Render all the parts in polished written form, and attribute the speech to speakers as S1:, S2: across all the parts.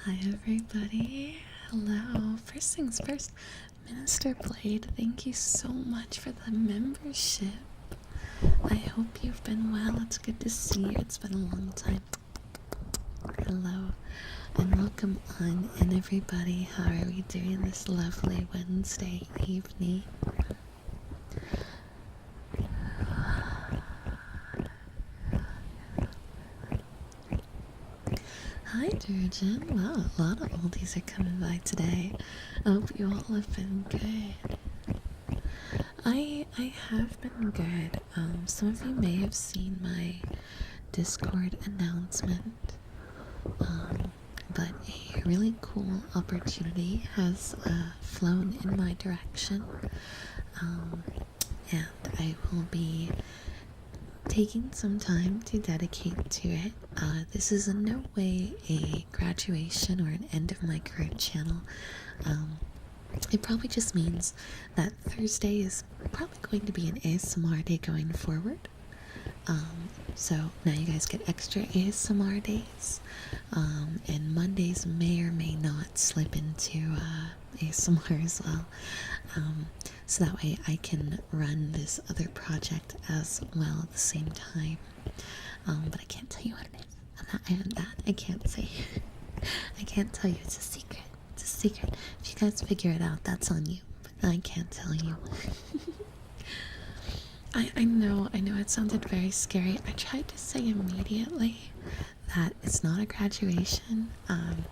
S1: Hi everybody. Hello. First things first, Minister Blade, thank you so much for the membership. I hope you've been well. It's good to see you. It's been a long time. Hello. And welcome on in everybody. How are we doing this lovely Wednesday evening? Hi, Durgeon. Wow, a lot of oldies are coming by today. I hope you all have been good. I have been good. Some of you may have seen my Discord announcement. But a really cool opportunity has flown in my direction. And I will be taking some time to dedicate to it. This is in no way a graduation or an end of my current channel. It probably just means that Thursday is probably going to be an ASMR day going forward. So now you guys get extra ASMR days, and Mondays may or may not slip into ASMR as well. So that way I can run this other project as well at the same time. But I can't tell you what it is. I can't say. I can't tell you. It's a secret. It's a secret. If you guys figure it out, that's on you. But I can't tell you. I know it sounded very scary. I tried to say immediately that it's not a graduation.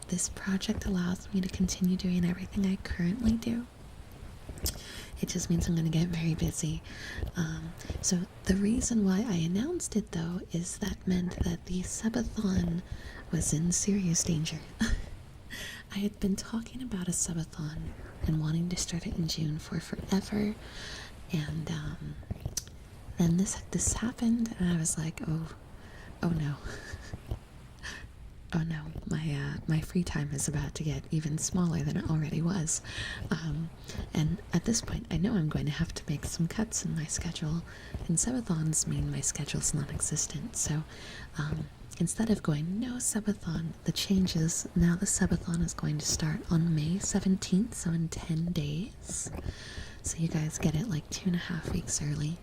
S1: This project allows me to continue doing everything I currently do. It just means I'm going to get very busy. So the reason why I announced it, though, is that meant that the subathon was in serious danger. I had been talking about a subathon and wanting to start it in June for forever, and then this happened, and I was like, oh no. Oh no, my free time is about to get even smaller than it already was. And at this point, I know I'm going to have to make some cuts in my schedule, and subathons mean my schedule's non-existent. So instead of going no subathon, the change is now the subathon is going to start on May 17th, so in 10 days. So you guys get it like 2.5 weeks early.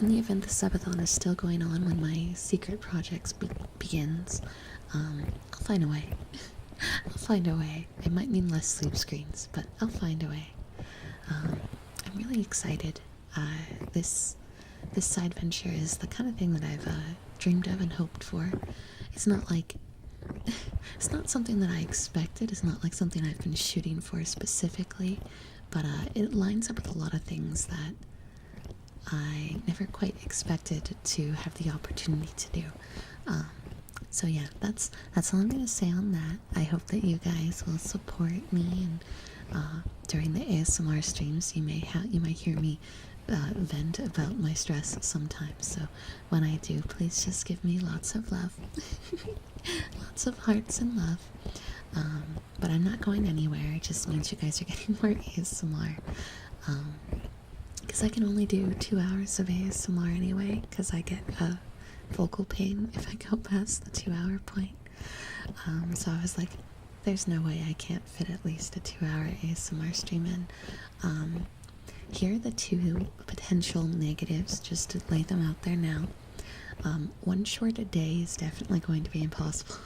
S1: In the event the subathon is still going on when my secret projects begins, I'll find a way. I'll find a way. It might mean less sleep screens, but I'll find a way. I'm really excited. This side venture is the kind of thing that I've dreamed of and hoped for. It's not like it's not something that I expected. It's not like something I've been shooting for specifically, but it lines up with a lot of things that I never quite expected to have the opportunity to do. So yeah, that's all I'm gonna say on that. I hope that you guys will support me, and during the ASMR streams, you might hear me vent about my stress sometimes. So when I do, please just give me lots of love, lots of hearts and love. But I'm not going anywhere. It just means you guys are getting more ASMR. Because I can only do 2 hours of ASMR anyway, because I get vocal pain if I go past the 2-hour point. So I was like, there's no way I can't fit at least a 2-hour ASMR stream in. Here are the 2 potential negatives, just to lay them out there now. 1 short a day is definitely going to be impossible.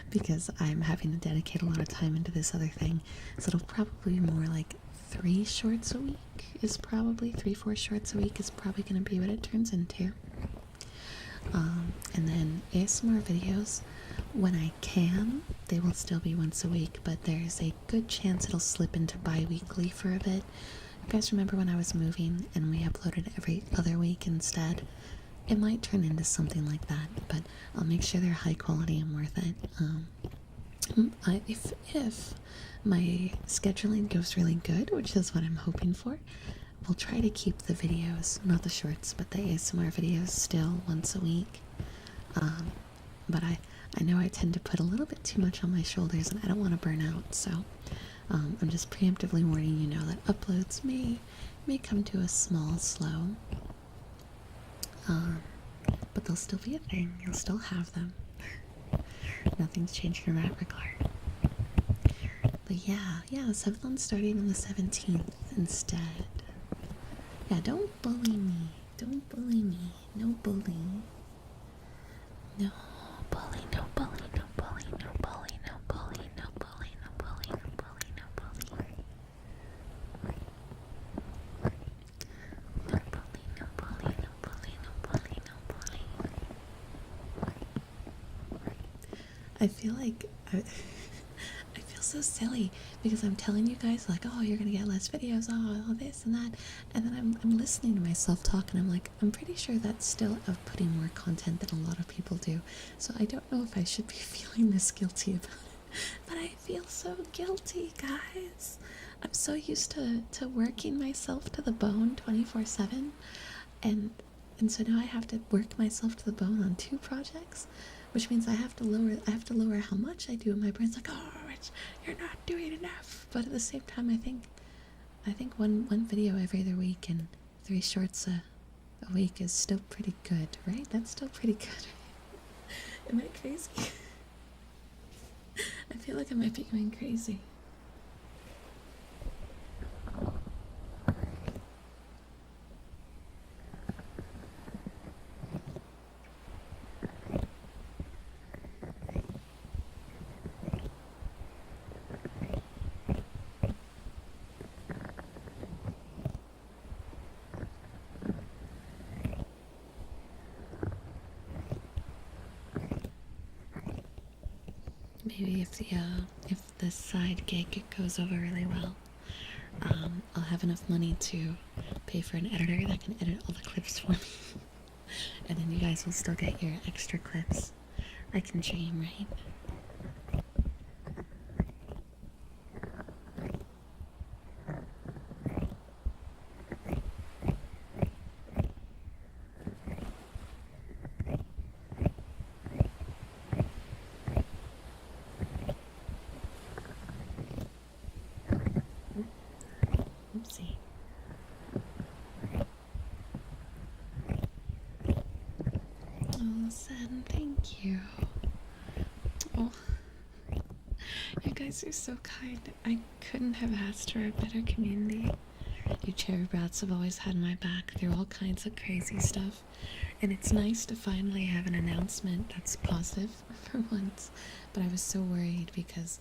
S1: Because I'm having to dedicate a lot of time into this other thing. So it'll probably be more like 3 shorts a week is probably 3-4 shorts a week is probably going to be what it turns into. And then ASMR videos, when I can, they will still be once a week, but there's a good chance it'll slip into bi-weekly for a bit. You guys remember when I was moving and we uploaded every other week instead? It might turn into something like that, but I'll make sure they're high quality and worth it. If my scheduling goes really good, which is what I'm hoping for, we'll try to keep the videos, not the shorts, but the ASMR videos still once a week. But I know I tend to put a little bit too much on my shoulders, and I don't want to burn out, so I'm just preemptively warning you now that uploads may come to a small slow. But they'll still be a thing. You'll still have them. Nothing's changed in that regard. But yeah, subathon's starting on the 17th instead. Yeah, don't bully me. Don't bully me. No bullying. No bully, no bully, no bully, no bully, no bully, no bully, no bully, no bully, no bully. No bully, no bully, no bully, no bully, no bully. I feel like I feel so silly because I'm telling you guys like, oh, you're gonna get less videos, oh, all this and that, and then I'm listening to myself talk and I'm like, I'm pretty sure that's still outputting more content than a lot of people do. So I don't know if I should be feeling this guilty about it, but I feel so guilty, guys. I'm so used to working myself to the bone 24/7, and so now I have to work myself to the bone on 2 projects, which means I have to lower how much I do, and my brain's like, oh, you're not doing enough. But at the same time, I think one video every other week and 3 shorts a week is still pretty good, right? That's still pretty good. Am I crazy? I feel like I might be going crazy. Maybe if the side gig goes over really well, I'll have enough money to pay for an editor that can edit all the clips for me. And then you guys will still get your extra clips. I can dream, right? Oopsie. Oh, Sen, thank you. Oh, you guys are so kind. I couldn't have asked for a better community. You cherubrats have always had my back through all kinds of crazy stuff, and it's nice to finally have an announcement that's positive for once. But I was so worried because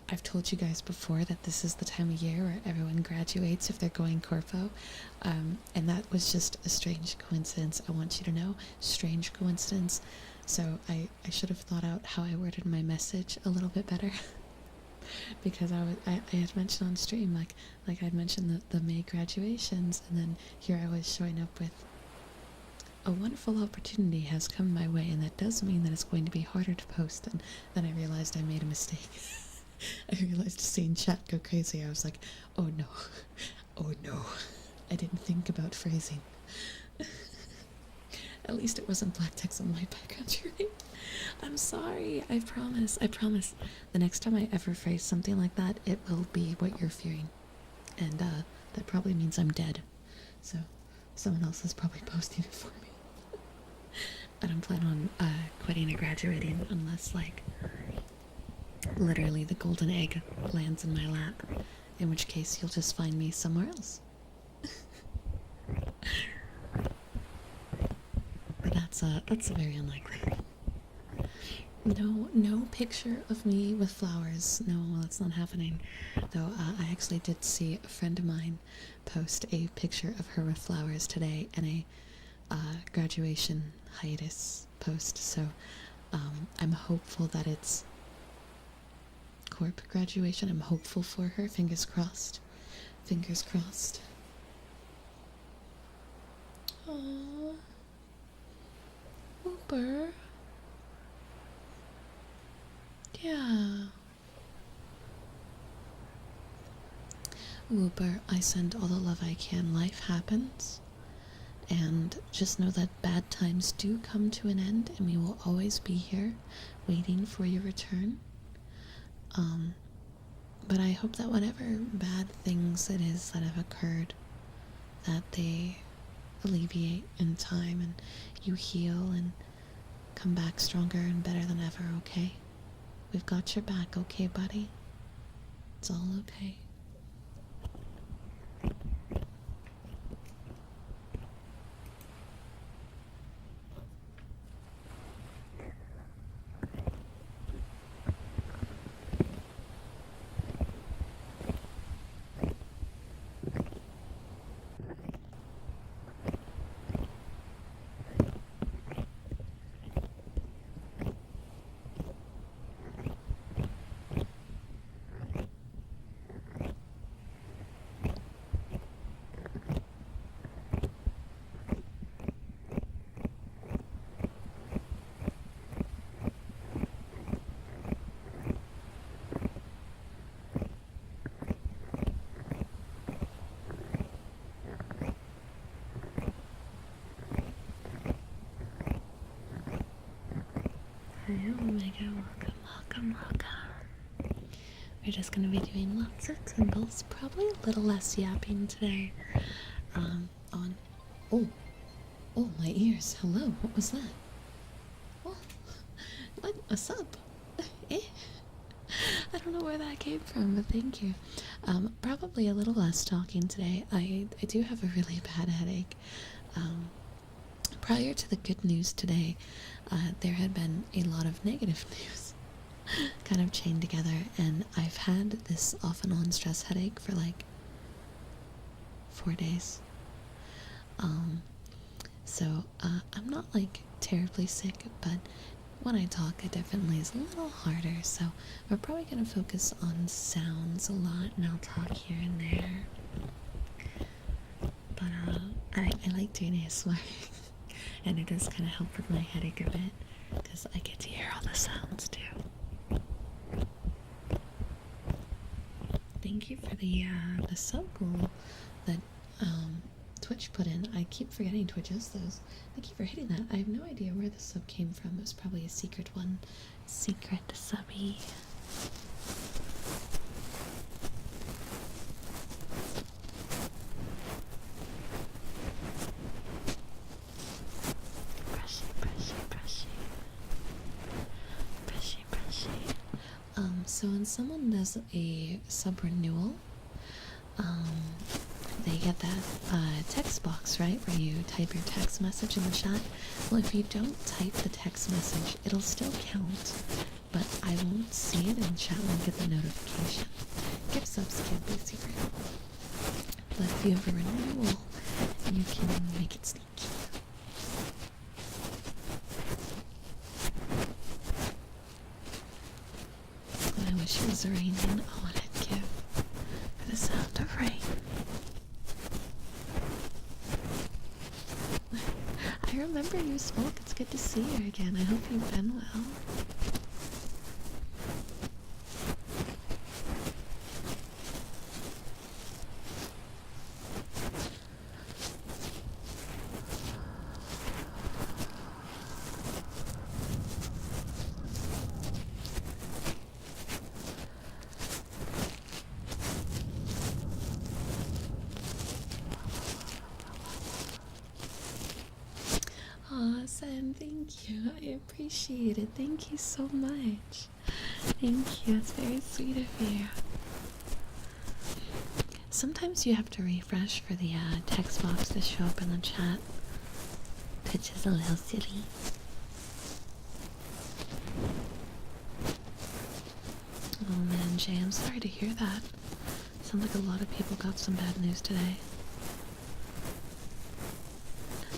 S1: I've told you guys before that this is the time of year where everyone graduates if they're going corpo, and that was just a strange coincidence. I want you to know, strange coincidence. So I should have thought out how I worded my message a little bit better. Because I had mentioned on stream, like I'd mentioned the May graduations, and then here I was showing up with a wonderful opportunity has come my way, and that does mean that it's going to be harder to post. And then I realized I made a mistake. I realized seeing chat go crazy. I was like, oh no, oh no. I didn't think about phrasing. At least it wasn't black text on my background, right? I'm sorry. I promise. I promise. The next time I ever phrase something like that, it will be what you're fearing. And that probably means I'm dead. So someone else is probably posting it for me. I don't plan on quitting or graduating unless, like, literally the golden egg lands in my lap. In which case, you'll just find me somewhere else. But that's very unlikely. No picture of me with flowers. No, that's not happening. Though I actually did see a friend of mine post a picture of her with flowers today in a graduation hiatus post. So I'm hopeful that it's corp graduation. I'm hopeful for her. Fingers crossed. Fingers crossed. Aww. Uber. Yeah. Uber, I send all the love I can. Life happens. And just know that bad times do come to an end, and we will always be here waiting for your return. But I hope that whatever bad things it is that have occurred, that they alleviate in time and you heal and come back stronger and better than ever, okay? We've got your back, okay, buddy? It's all okay. Omega, welcome. We're just gonna be doing lots of tingles, probably a little less yapping today. Oh, my ears. Hello, what was that? Oh, what's up? I don't know where that came from, but thank you. Probably a little less talking today. I do have a really bad headache. Prior to the good news today, there had been a lot of negative news kind of chained together, and I've had this off and on stress headache for like 4 days. So I'm not like terribly sick, but when I talk it definitely is a little harder, so we're probably going to focus on sounds a lot, and I'll talk here and there. But I like doing ASMR and it does kind of help with my headache a bit because I get to hear all the sounds too. Thank you for the sub goal that Twitch put in. I keep forgetting Twitch has those. Thank you for hitting that. I have no idea where the sub came from. It was probably a secret one. Secret subby. So when someone does a sub renewal, they get that text box, right, where you type your text message in the chat. Well, if you don't type the text message, it'll still count, but I won't see it in chat when I get the notification. Gift subs can't be secret. But if you have a renewal, you can make it sneaky. I wish it was raining. Oh, what I'd give for the sound of rain. I remember you spoke. It's good to see you again. I hope you've been well. Awesome, thank you. I appreciate it. Thank you so much. Thank you. It's very sweet of you. Sometimes you have to refresh for the text box to show up in the chat. Twitch is a little silly. Oh man, Jay, I'm sorry to hear that. Sounds like a lot of people got some bad news today.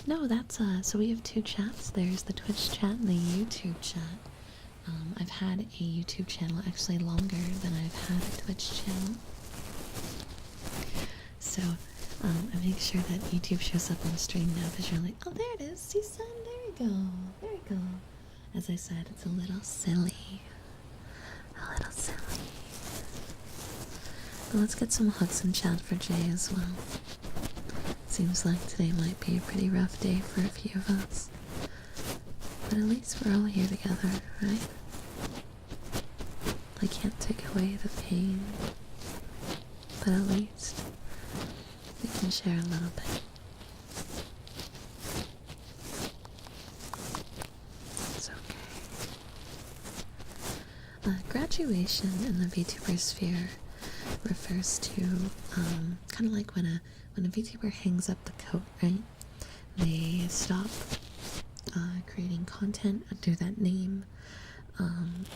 S1: No, that's so we have two chats. There's the Twitch chat and the YouTube chat. I've had a YouTube channel actually longer than I've had a Twitch channel. So I make sure that YouTube shows up on stream now visually. Oh, there it is, Susan. There you go. There you go. As I said, it's a little silly. A little silly. But let's get some hugs in chat for Jay as well. Seems like today might be a pretty rough day for a few of us. But at least we're all here together, right? I can't take away the pain, but at least we can share a little bit. So Graduation in the VTuber sphere refers to kind of like when a VTuber hangs up the coat, right? They stop creating content under that name, and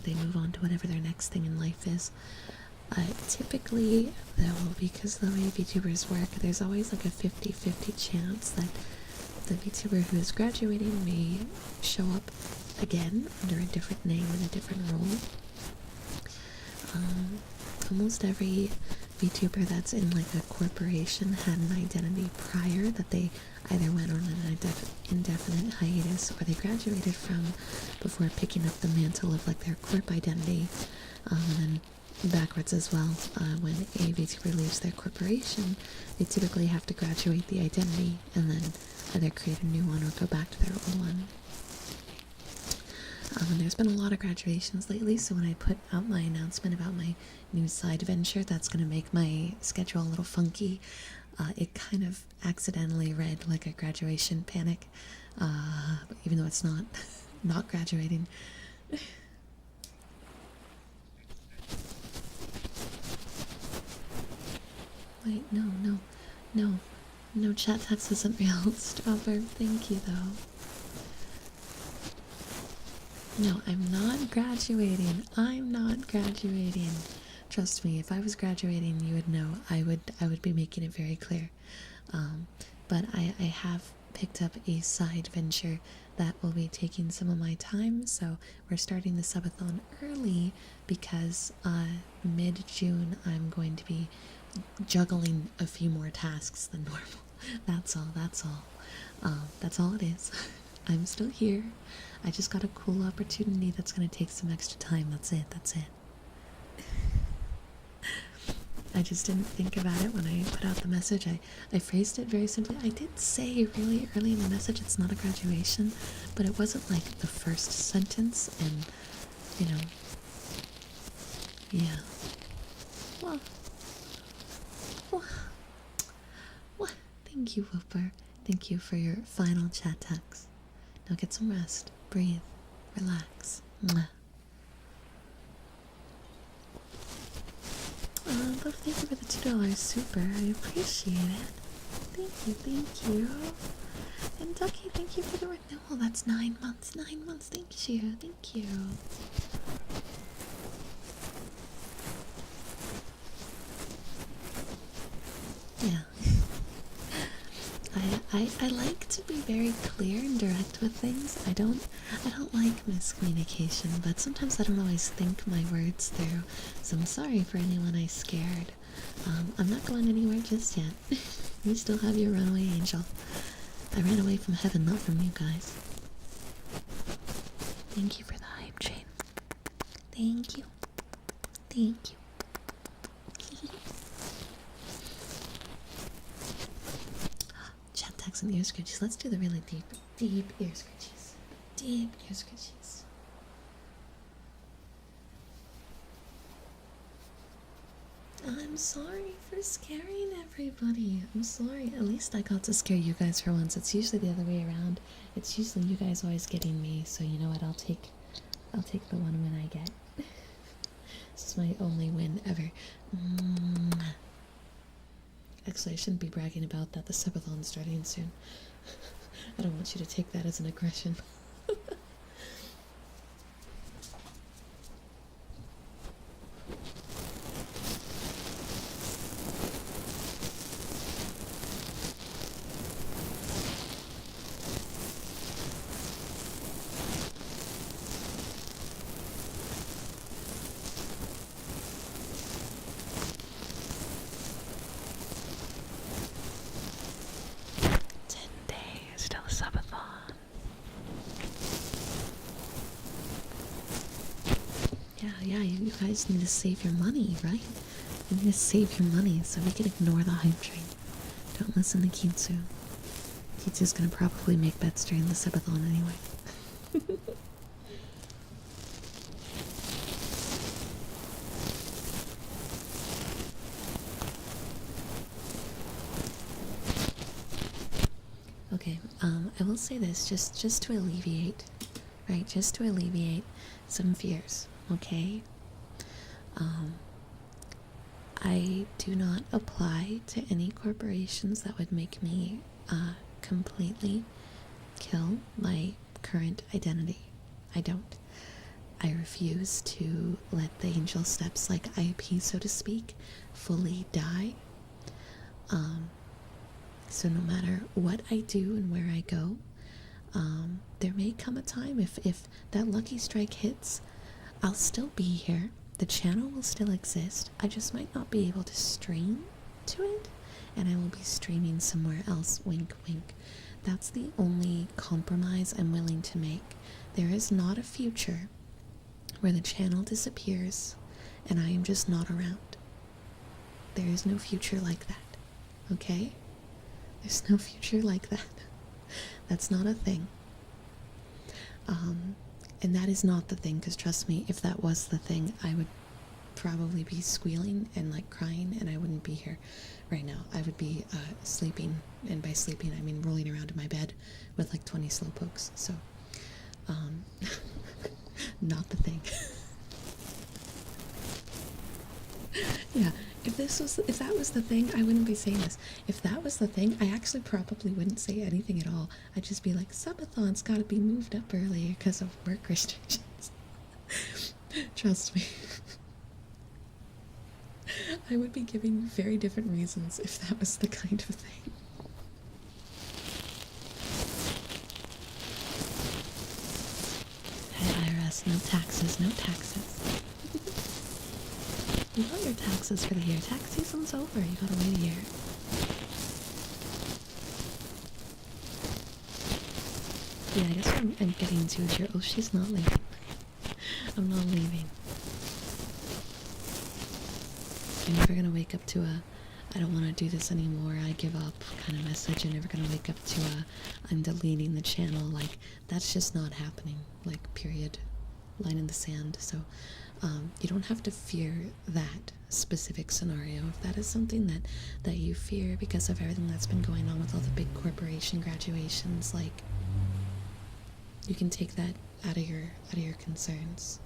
S1: they move on to whatever their next thing in life is. Typically, though, because the way VTubers work, there's always like a 50-50 chance that the VTuber who is graduating may show up again under a different name and a different role. Almost every VTuber that's in like a corporation had an identity prior that they either went on an indefinite hiatus or they graduated from before picking up the mantle of like their corp identity, and then backwards as well. When a VTuber leaves their corporation, they typically have to graduate the identity and then either create a new one or go back to their old one. And there's been a lot of graduations lately, so when I put out my announcement about my new side venture that's going to make my schedule a little funky, it kind of accidentally read like a graduation panic, even though it's not not graduating. Wait, no, chat text isn't real. Strawberry, thank you though. No, I'm not graduating. I'm not graduating. Trust me, if I was graduating, you would know. I would be making it very clear. But I have picked up a side venture that will be taking some of my time, so we're starting the subathon early because mid-June I'm going to be juggling a few more tasks than normal. That's all it is. I'm still here. I just got a cool opportunity that's going to take some extra time. That's it. I just didn't think about it when I put out the message. I phrased it very simply. I did say really early in the message it's not a graduation, but it wasn't like the first sentence, and, you know, yeah. What? Thank you, Whooper. Thank you for your final chat text. Now get some rest. Breathe. Relax. Mwah. Love, thank you for the $2 super. I appreciate it. Thank you. And Ducky, thank you for the renewal. That's 9 months. 9 months. Thank you. Yeah. I like to be very clear and direct with things. I don't like miscommunication, but sometimes I don't always think my words through, so I'm sorry for anyone I scared. I'm not going anywhere just yet. You still have your runaway angel. I ran away from heaven, not from you guys. Thank you for the hype train. Thank you. Chat tags and ear scratches. Let's do the really deep ear scratches. Deep ear scratches. I'm sorry for scaring everybody. I'm sorry. At least I got to scare you guys for once. It's usually the other way around. It's usually you guys always getting me. So you know what? I'll take the one win I get. This is my only win ever. Actually, I shouldn't be bragging about that. The subathon's starting soon. I don't want you to take that as an aggression. Yeah, you guys need to save your money, right? You need to save your money so we can ignore the hype train. Don't listen to Kitsu. Kitsu's gonna probably make bets during the subathon anyway. Okay, I will say this, just to alleviate, right, just to alleviate some fears. okay? I do not apply to any corporations that would make me completely kill my current identity. I don't. I refuse to let the angel steps, like IP, so to speak, fully die. So no matter what I do and where I go, there may come a time if that lucky strike hits, I'll still be here. The channel will still exist. I just might not be able to stream to it, and I will be streaming somewhere else. Wink, wink. That's the only compromise I'm willing to make. There is not a future where the channel disappears and I am just not around. There is no future like that. Okay? There's no future like that. That's not a thing. And that is not the thing, because trust me, if that was the thing, I would probably be squealing and like crying, and I wouldn't be here right now. I would be sleeping, and by sleeping I mean rolling around in my bed with like 20 slow pokes. So not the thing. Yeah, if that was the thing, I wouldn't be saying this. If that was the thing, I actually probably wouldn't say anything at all. I'd just be like, subathon's gotta be moved up earlier because of work restrictions. Trust me. I would be giving very different reasons if that was the kind of thing. Hey IRS, no taxes, no taxes. You got your taxes for the year. Tax season's over. You gotta wait a year. Yeah, I guess what I'm getting to here. Oh, she's not leaving. I'm not leaving. You're never gonna wake up to a I don't want to do this anymore, I give up kind of message. You're never gonna wake up to a I'm deleting the channel. Like, that's just not happening. Like, period. Line in the sand. So you don't have to fear that specific scenario. If that is something that you fear because of everything that's been going on with all the big corporation graduations, like, you can take that out of your concerns.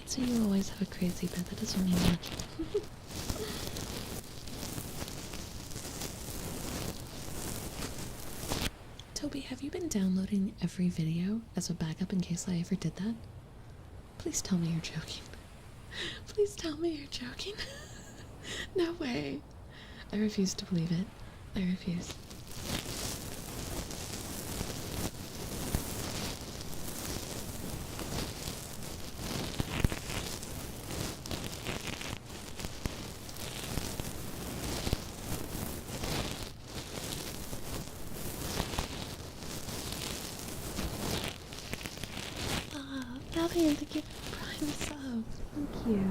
S1: So you always have a crazy bed, that doesn't mean much. Toby, have you been downloading every video as a backup in case I ever did that? Please tell me you're joking. Please tell me you're joking. No way. I refuse to believe it. I refuse. Fabian, thank you for the prime sub. Thank you.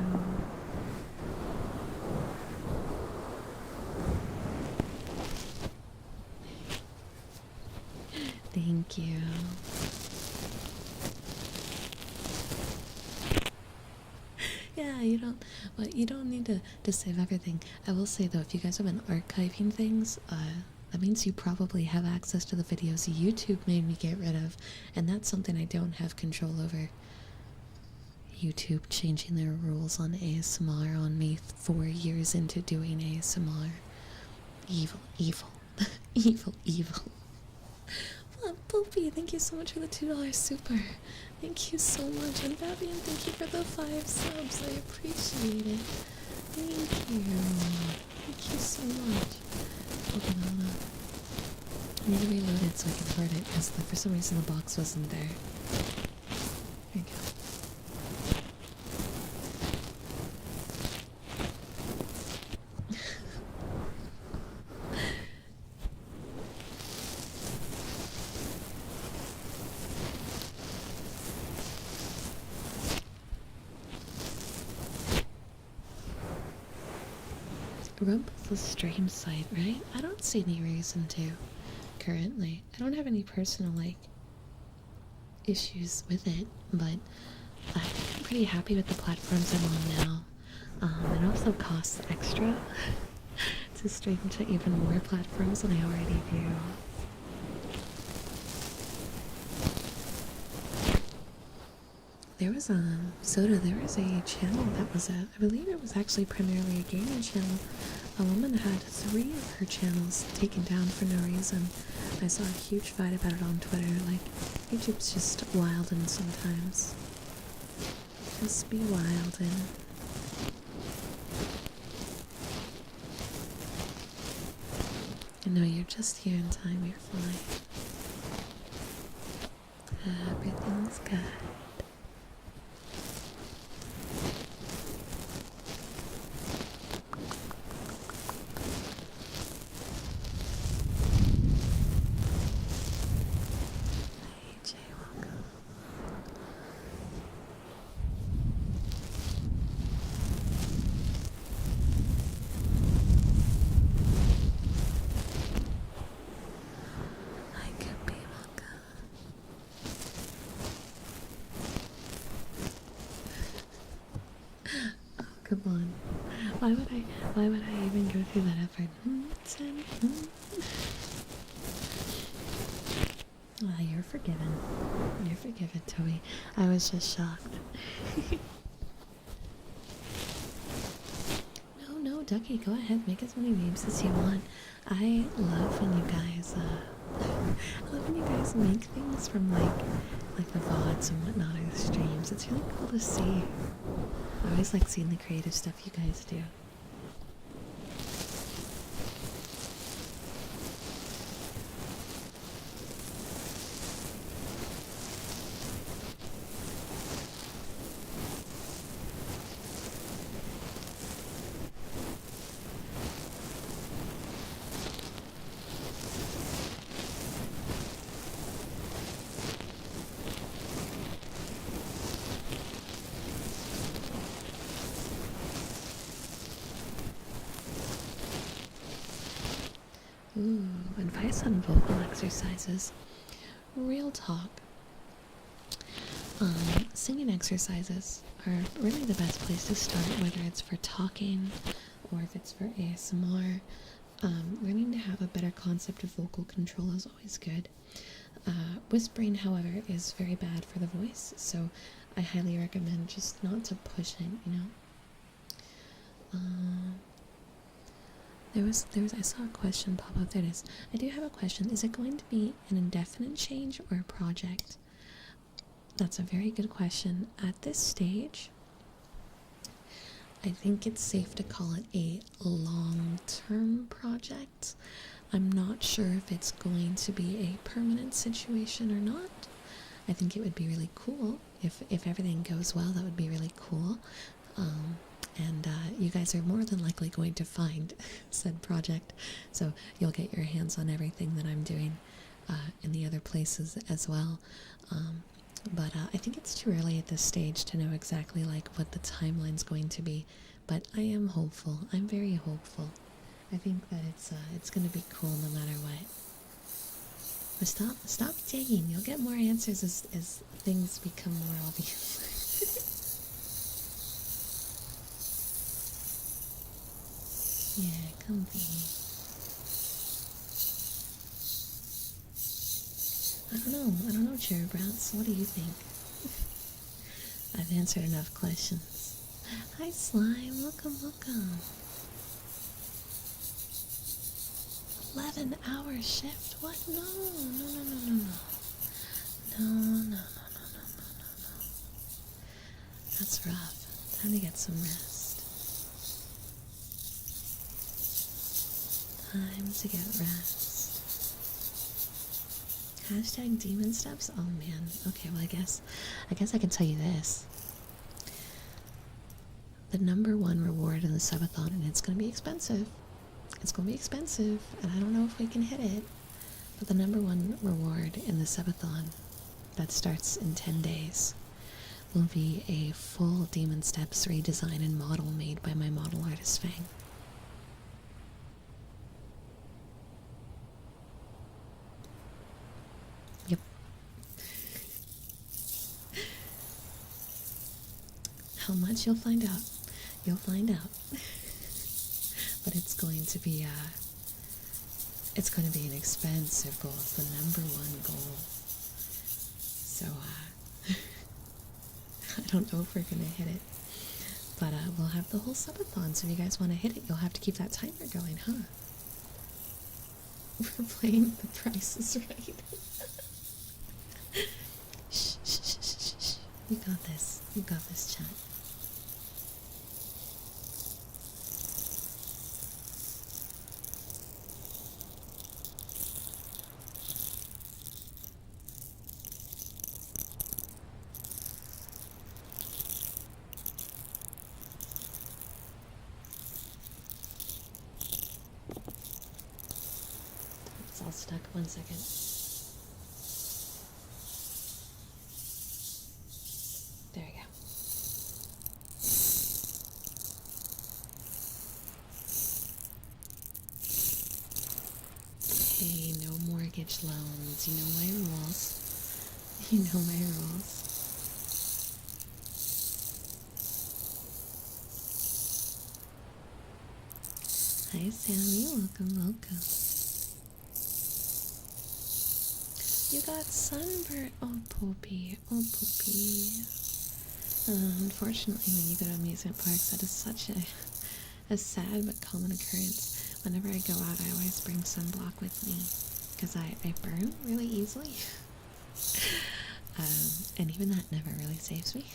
S1: Thank you. Yeah, you don't need to save everything. I will say though, if you guys have been archiving things, that means you probably have access to the videos YouTube made me get rid of, and that's something I don't have control over. YouTube changing their rules on ASMR on me 4 years into doing ASMR. Evil, evil, evil, evil. Well, Poopy, thank you so much for the $2 super. Thank you so much. And Fabian, thank you for the 5 subs. I appreciate it. Thank you. Thank you so much. Okay, I need to reload it so I can start it, because for some reason the box wasn't there. There you go. Rumple's the stream site, right? I don't see any reason to currently. I don't have any personal, like, issues with it, but I'm pretty happy with the platforms I'm on now. It also costs extra to stream to even more platforms than I already do. There was there was a channel that was I believe it was actually primarily a gaming channel. A woman had 3 of her channels taken down for no reason. I saw a huge fight about it on Twitter. Like, YouTube's just wild and sometimes. Just be wild and... No, you're just here in time, you're fine. Everything's good. Come on. Why would I even go through that effort? You're forgiven. You're forgiven, Toby. I was just shocked. No, Ducky, go ahead, make as many memes as you want. I love when you guys, I love when you guys make things from like the VODs and whatnot or the streams. It's really cool to see. I always like seeing the creative stuff you guys do. Ooh, advice on vocal exercises. Real talk. Singing exercises are really the best place to start, whether it's for talking or if it's for ASMR. Learning to have a better concept of vocal control is always good. Whispering, however, is very bad for the voice, so I highly recommend just not to push it, you know? I saw a question pop up. There it is. I do have a question. Is it going to be an indefinite change or a project? That's a very good question. At this stage, I think it's safe to call it a long-term project. I'm not sure if it's going to be a permanent situation or not. I think it would be really cool. If everything goes well, that would be really cool. And you guys are more than likely going to find said project, so you'll get your hands on everything that I'm doing in the other places as well. But I think it's too early at this stage to know exactly like what the timeline's going to be. But I am hopeful. I'm very hopeful. I think that it's going to be cool no matter what. But stop digging. You'll get more answers as things become more obvious. Yeah, comfy. I don't know, cherubrats. What do you think? I've answered enough questions. Hi, Slime. Welcome. 11-hour shift? What? No. No. That's rough. Time to get some rest. Time to get rest. Hashtag demon steps? Oh man. Okay, well I guess I can tell you this. The #1 reward in the subathon, and it's gonna be expensive. It's gonna be expensive, and I don't know if we can hit it. But the #1 reward in the subathon that starts in 10 days will be a full Demon Steps redesign and model made by my model artist Fang. much? You'll find out. You'll find out. But it's going to be an expensive goal. It's the #1 goal. So I don't know if we're gonna hit it. But we'll have the whole subathon, so if you guys want to hit it, you'll have to keep that timer going, huh? We're playing The Price is Right. Shh, shh, shh, shh, shh. You got this. You got this, chat. It's all stuck. 1 second. There we go. Hey, no mortgage loans. You know my rules. You know my rules. Hi, Sammy. Welcome, welcome. You got sunburnt. Oh, Poopy. Oh, Poopy. Unfortunately, when you go to amusement parks, that is such a sad but common occurrence. Whenever I go out, I always bring sunblock with me because I burn really easily. And even that never really saves me.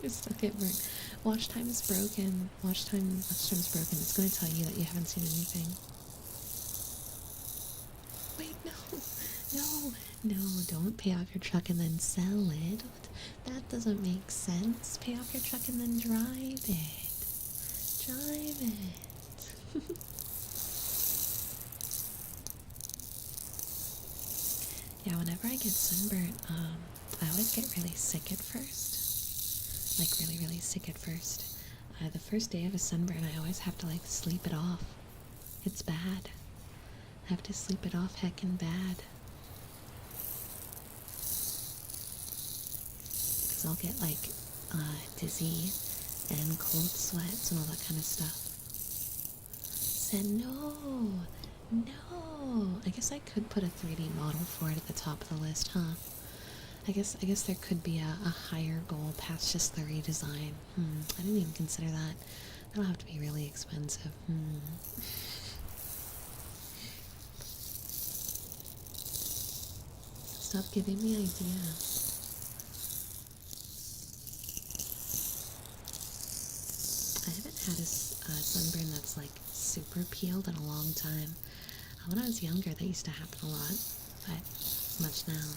S1: I still get burnt. Watch time is broken. Watch time is broken. It's going to tell you that you haven't seen anything. Wait, no. No, don't pay off your truck and then sell it. That doesn't make sense. Pay off your truck and then drive it. Drive it. Yeah, whenever I get sunburnt, I always get really sick at first. Like, really, really sick at first. The first day of a sunburn, I always have to, like, sleep it off. It's bad. I have to sleep it off heckin' bad. Because I'll get, like, dizzy and cold sweats and all that kind of stuff. Said no. I guess I could put a 3D model for it at the top of the list, huh? I guess there could be a higher goal past just the redesign. I didn't even consider that. That'll have to be really expensive. Stop giving me ideas. I haven't had a sunburn that's like super peeled in a long time. When I was younger, that used to happen a lot, but not much now.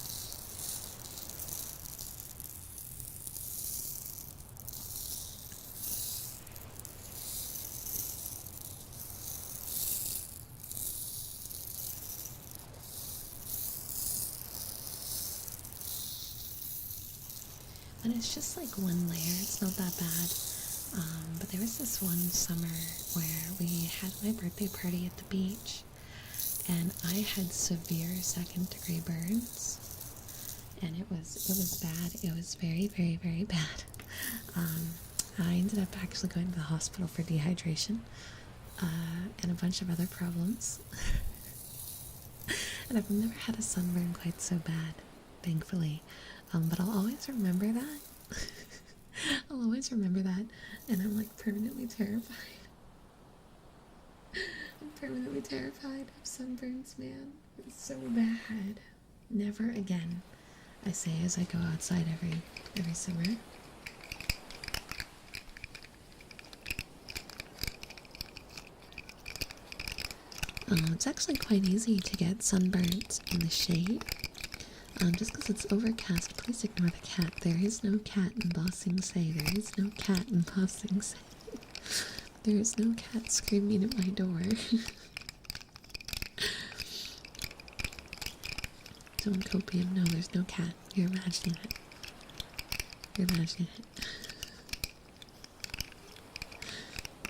S1: And it's just like one layer, it's not that bad. But there was this one summer where we had my birthday party at the beach, and I had severe 2nd-degree burns, and it was bad. It was very, very, very bad. I ended up actually going to the hospital for dehydration, and a bunch of other problems. And I've never had a sunburn quite so bad, thankfully. But I'll always remember that. I'll always remember that, and I'm like permanently terrified. I'm permanently terrified of sunburns, man. It's so bad. Never again, I say as I go outside every summer. It's actually quite easy to get sunburnt in the shade. Just because it's overcast, please ignore the cat. There is no cat in Ba Sing Se. There is no cat in Ba Sing Se. There is no cat screaming at my door. Don't copium. No, there's no cat. You're imagining it. You're imagining it.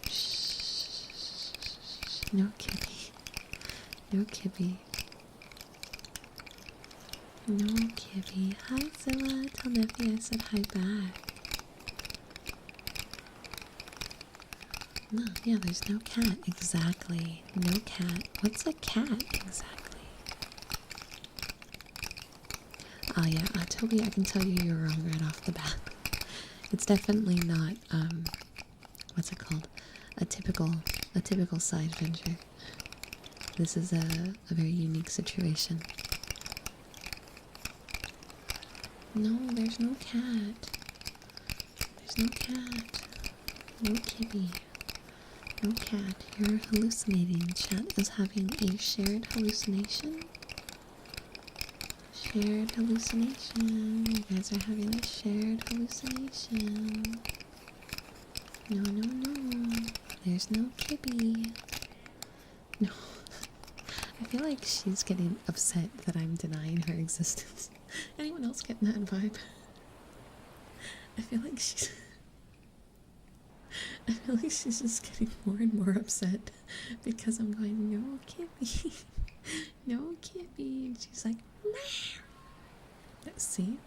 S1: Shh. No Kibby. No Kibby. No, Kibby. Hi, Zilla. Tell Neffy I said hi back. No, yeah, there's no cat. Exactly. No cat. What's a cat? Exactly. Oh yeah, Toby, I can tell you you're wrong right off the bat. It's definitely not, what's it called? A typical side venture. This is a very unique situation. No, there's no cat. There's no cat. No kitty. No cat. You're hallucinating. Chat is having a shared hallucination. Shared hallucination. You guys are having a shared hallucination. No, no, no. There's no Kibby. No. I feel like she's getting upset that I'm denying her existence. Anyone else getting that vibe? I feel like she's just getting more and more upset because I'm going, no Kibby. No Kibby. And she's like, nah. See?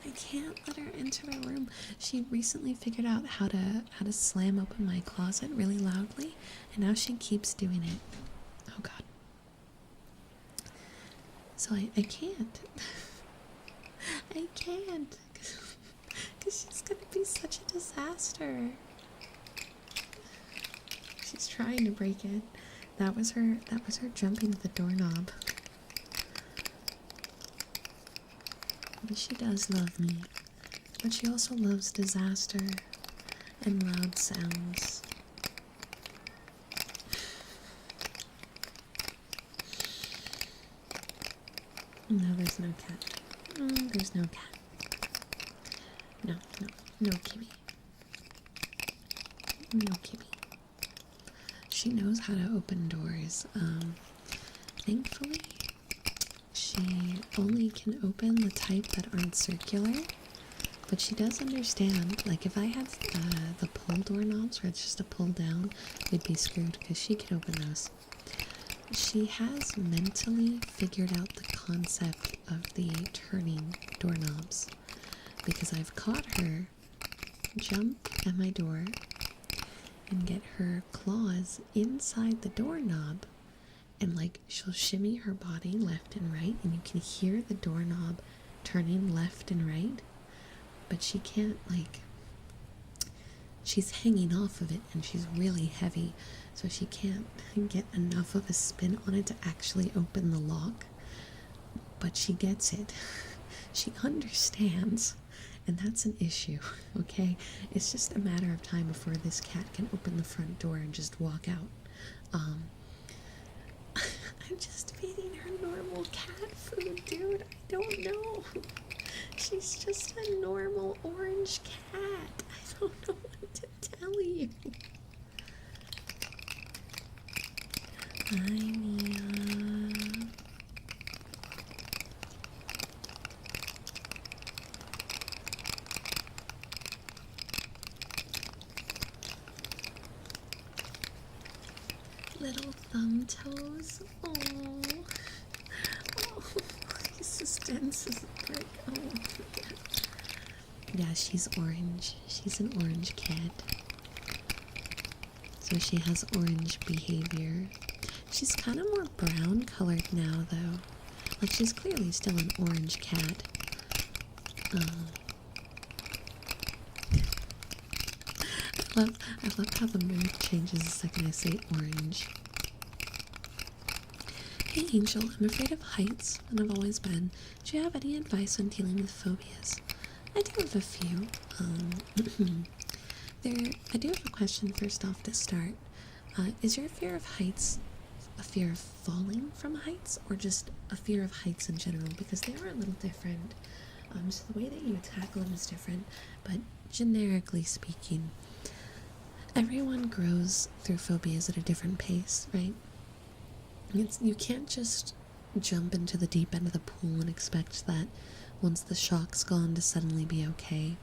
S1: I can't let her into my room. She recently figured out how to slam open my closet really loudly, and now she keeps doing it. Oh god. So I can't. I can't. Because she's gonna be such a disaster. She's trying to break it. That was her jumping the doorknob. But she does love me. But she also loves disaster and loud sounds. No, there's no cat. There's no cat. No, no Kimmy. No Kimmy. She knows how to open doors. Thankfully, she only can open the type that aren't circular, but she does understand. Like, if I had the pull doorknobs where it's just a pull down, we'd be screwed because she can open those. She has mentally figured out the concept of the turning doorknobs because I've caught her jump at my door and get her claws inside the doorknob, and like she'll shimmy her body left and right, and you can hear the doorknob turning left and right, but she can't, like, she's hanging off of it and she's really heavy, so she can't get enough of a spin on it to actually open the lock. But she gets it. She understands, and that's an issue. Okay, it's just a matter of time before this cat can open the front door and just walk out. I'm just feeding her normal cat food, dude. I don't know. She's just a normal orange cat. I don't know what to tell you. Hi, Mia. Little thumb toes. Oh, he's as dense as a brick. Oh, yeah, she's orange. She's an orange cat. So she has orange behavior. She's kind of more brown colored now, though. Like, she's clearly still an orange cat. I love how the mood changes the second I say orange. Hey Angel, I'm afraid of heights, and I've always been. Do you have any advice on dealing with phobias? I do have a few. I do have a question first off to start. Is your fear of heights a fear of falling from heights, or just a fear of heights in general? Because they are a little different. So the way that you tackle them is different, but generically speaking, everyone grows through phobias at a different pace, right? You can't just jump into the deep end of the pool and expect that once the shock's gone to suddenly be okay.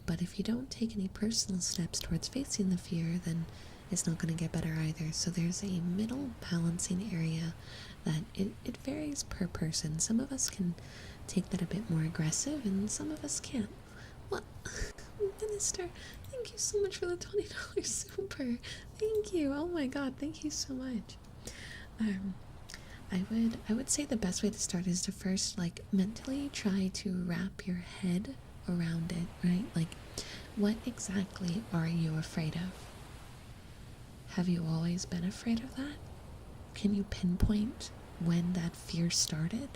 S1: But if you don't take any personal steps towards facing the fear, then it's not going to get better either. So there's a middle balancing area that it varies per person. Some of us can take that a bit more aggressive, and some of us can't. Well, Minister, thank you so much for the $20 super. Thank you. Oh my god, thank you so much. I would say the best way to start is to first like mentally try to wrap your head around it, right? Like, what exactly are you afraid of? Have you always been afraid of that? Can you pinpoint when that fear started?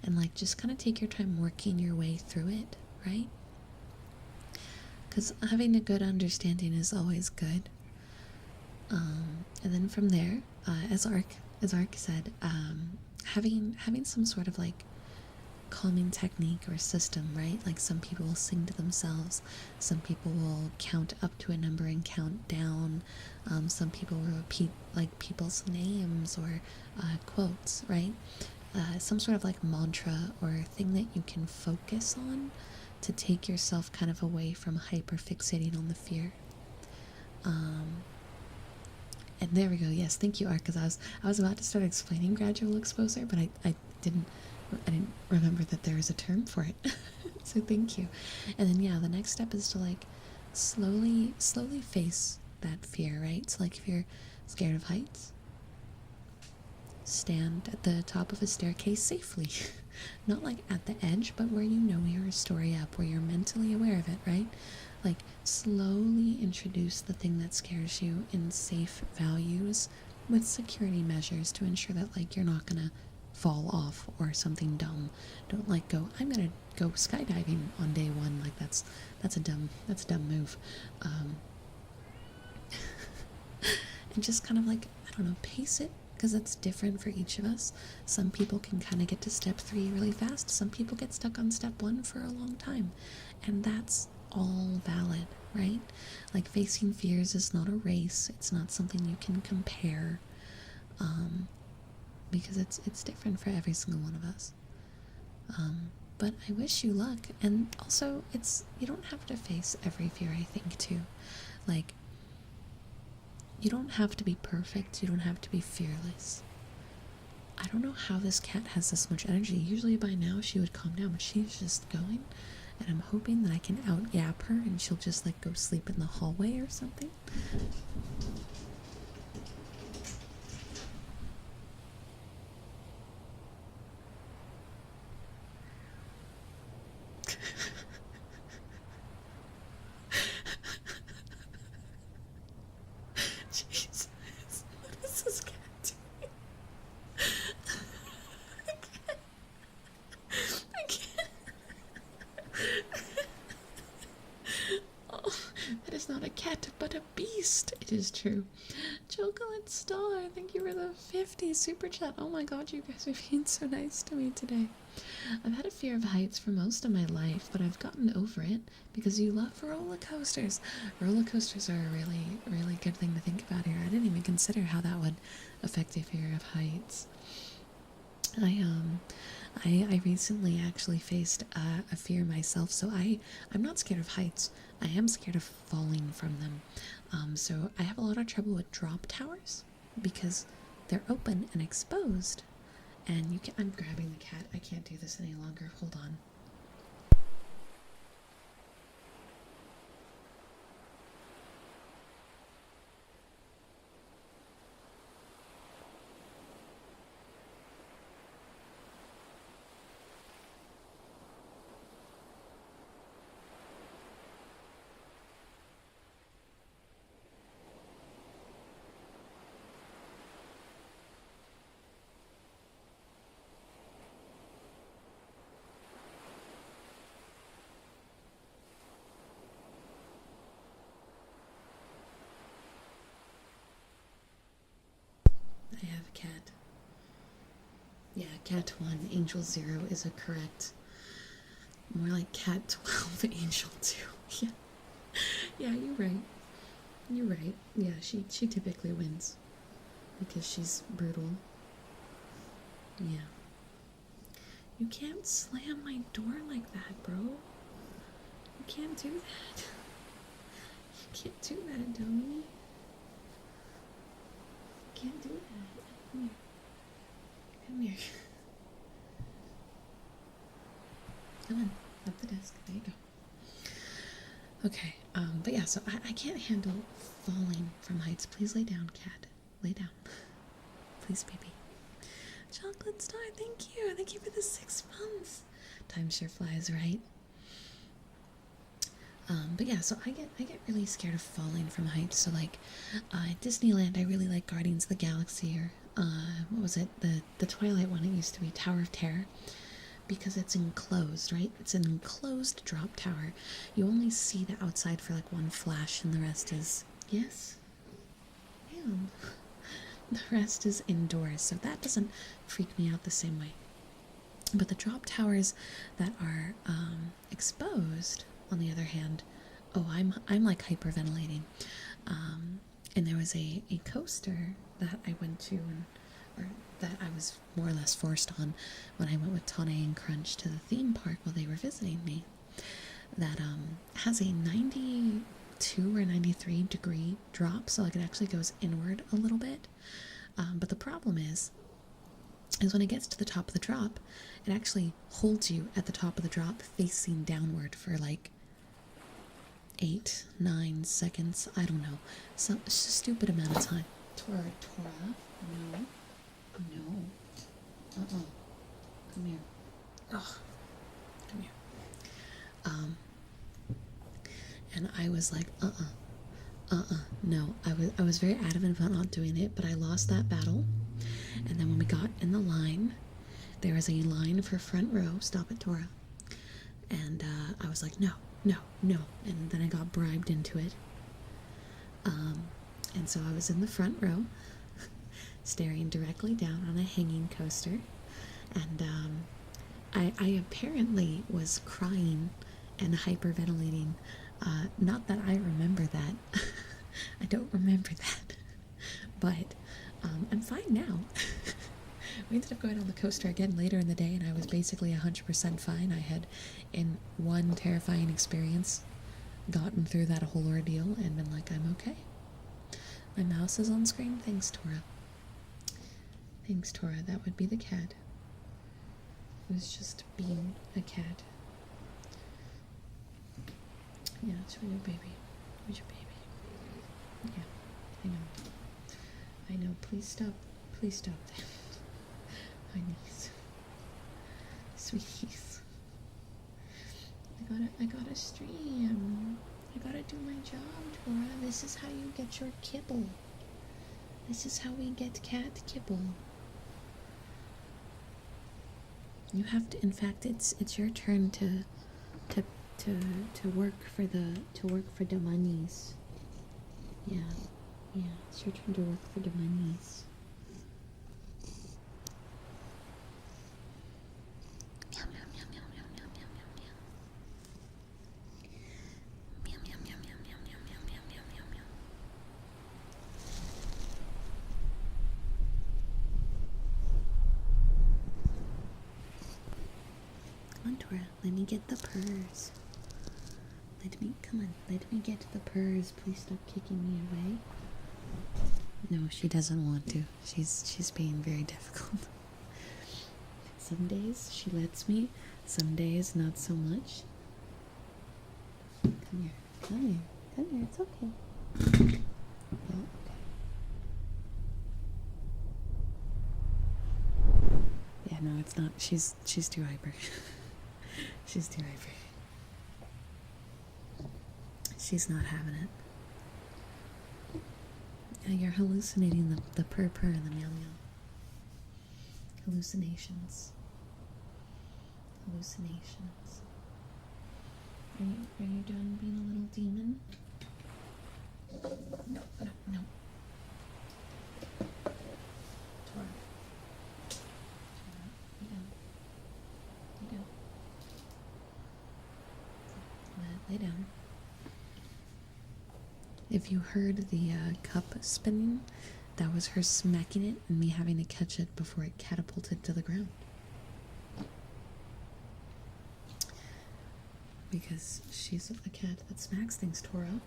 S1: And like just kind of take your time working your way through it, right? Because having a good understanding is always good. And then from there, as Ark said, having some sort of like calming technique or system, right? Like some people will sing to themselves, some people will count up to a number and count down, some people will repeat like people's names or quotes, right? Some sort of like mantra or thing that you can focus on to take yourself kind of away from hyper fixating on the fear. And there we go. Yes, thank you, Art. Because I was about to start explaining gradual exposure, but I didn't remember that there is a term for it. So thank you. And then yeah, the next step is to like slowly face that fear, right? So like if you're scared of heights, stand at the top of a staircase safely. Not like at the edge, but where you know you're a story up, where you're mentally aware of it, right? Like slowly introduce the thing that scares you in safe values with security measures to ensure that like you're not gonna fall off or something dumb. Don't like go, I'm gonna go skydiving on day one. Like that's a dumb move. And just kind of like, I don't know, pace it, because it's different for each of us. Some people can kind of get to step 3 really fast. Some people get stuck on step 1 for a long time. And that's all valid, right? Like facing fears is not a race. It's not something you can compare, because it's different for every single one of us. But I wish you luck. And also, you don't have to face every fear, I think, too. Like, you don't have to be perfect. You don't have to be fearless. I don't know how this cat has this much energy. Usually by now she would calm down, but she's just going. And I'm hoping that I can out-yap her and she'll just like go sleep in the hallway or something. Jesus, what is this cat doing? I can't. Oh, that is not a cat, but a beast. It is true. Chocolate Star, thank you for the 50 super chat. Oh my god, you guys are being so nice to me today. I've had a fear of heights for most of my life, but I've gotten over it because you love roller coasters. Roller coasters are a really, really good thing to think about here. I didn't even consider how that would affect a fear of heights. I recently actually faced a fear myself, so I'm not scared of heights. I am scared of falling from them. So I have a lot of trouble with drop towers because they're open and exposed. And you can, I'm grabbing the cat. I can't do this any longer. Hold on. I have a cat. Yeah, cat 1, angel 0 is a correct. More like cat 12, angel 2. Yeah. Yeah, you're right. You're right. Yeah, she typically wins because she's brutal. Yeah. You can't slam my door like that, bro. You can't do that. You can't do that, dummy. You can't do that. Come here. Come here. Come on. Up the desk. There you go. Okay, but yeah, so I can't handle falling from heights. Please lay down, cat. Lay down. Please, baby. Chocolate Star, thank you. Thank you for the 6 months. Time sure flies, right? But yeah, so I get really scared of falling from heights. So like, at Disneyland, I really like Guardians of the Galaxy, or what was it? The Twilight one. It used to be Tower of Terror, because it's enclosed, right? It's an enclosed drop tower. You only see the outside for like one flash, and the rest is yes, damn. The rest is indoors, so that doesn't freak me out the same way. But the drop towers that are exposed, on the other hand, oh, I'm like hyperventilating. And there was a coaster that I went to, or that I was more or less forced on when I went with Tane and Crunch to the theme park while they were visiting me, that has a 92 or 93 degree drop, so like it actually goes inward a little bit. But the problem is when it gets to the top of the drop, it actually holds you at the top of the drop facing downward for like 8-9 seconds. I don't know. So it's a stupid amount of time. Tora, no. No. Come here. Ugh. Come here. And I was like, no. I was very adamant about not doing it, but I lost that battle. And then when we got in the line, there was a line for front row. Stop it, Tora. And I was like, no. And then I got bribed into it. And so I was in the front row, staring directly down on a hanging coaster. And I apparently was crying and hyperventilating. Not that I remember that. I don't remember that. But I'm fine now. We ended up going on the coaster again later in the day, and I was basically 100% fine. I had, in one terrifying experience, gotten through that whole ordeal and been like, I'm okay. My mouse is on screen. Thanks, Tora. Thanks, Tora. That would be the cat. It was just being a cat. Yeah, it's for your baby. Where's your baby? Yeah, I know. Please stop that. Honeys. Sweeties. I gotta stream. I gotta do my job, Tora. This is how you get your kibble. This is how we get cat kibble. You have to, in fact, it's your turn to work for the monies. Yeah, it's your turn to work for the monies. Come on, Tora, let me get the purrs. Let me get the purrs. Please stop kicking me away. No, she doesn't want to. She's being very difficult. Some days she lets me, some days not so much. Come here, it's okay. Oh, okay. Yeah, no, it's not. She's too hyper. She's too hyper. She's not having it. Yeah, you're hallucinating the purr and the meow meow. Hallucinations. Are you done being a little demon? No. Tora. Lay down. If you heard the cup spinning, that was her smacking it and me having to catch it before it catapulted to the ground. Because she's a cat that smacks things, Tora.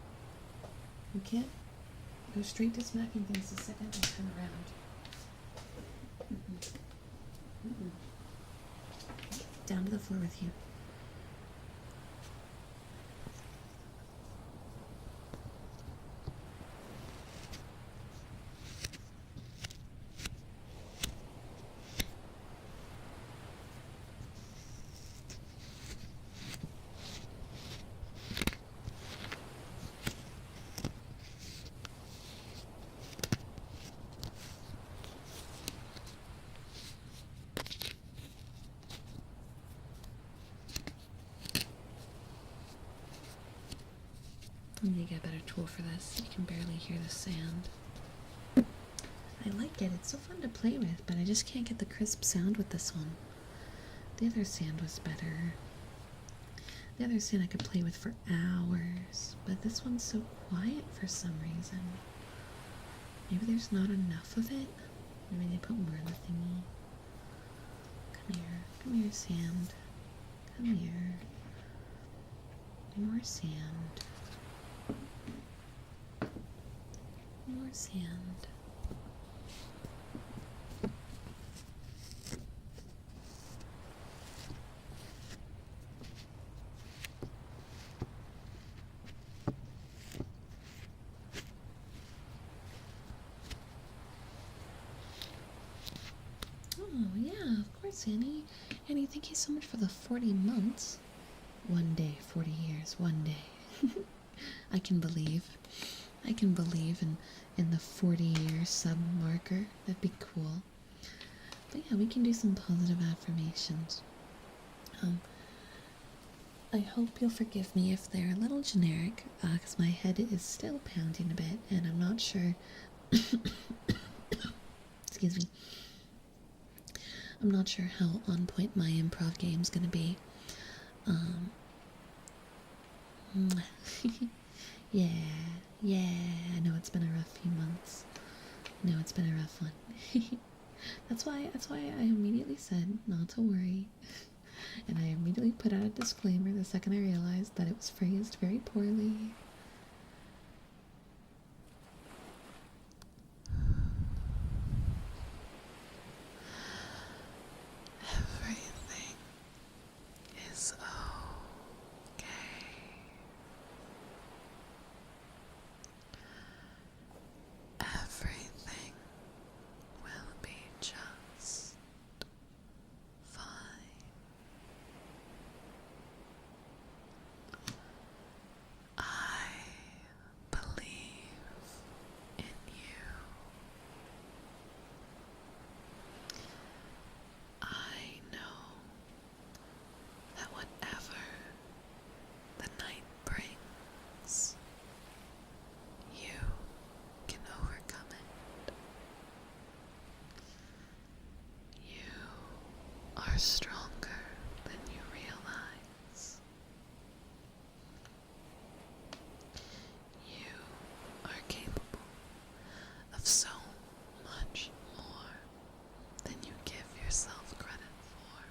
S1: You can't go straight to smacking things the second they turn around. Down to the floor with you. I need to get a better tool for this. You can barely hear the sand. I like it. It's so fun to play with, but I just can't get the crisp sound with this one. The other sand was better. The other sand I could play with for hours, but this one's so quiet for some reason. Maybe there's not enough of it. Maybe they put more in the thingy. Come here, sand. Come here. More sand. More sand. Oh, yeah, of course, Annie. Annie, thank you so much for the 40 months. One day, 40 years, one day. I can believe. I can believe in the 40-year sub marker. That'd be cool. But yeah, we can do some positive affirmations. I hope you'll forgive me if they're a little generic, because my head is still pounding a bit, and I'm not sure. Excuse me. I'm not sure how on point my improv game's gonna be. Yeah, I know it's been a rough few months. No, it's been a rough one. That's why I immediately said not to worry. And I immediately put out a disclaimer the second I realized that it was phrased very poorly. Everything is okay. Everything will be just fine. I believe in you. I know that whatever the night brings, you can overcome it. You are stronger than you realize. You are capable of so much more than you give yourself credit for.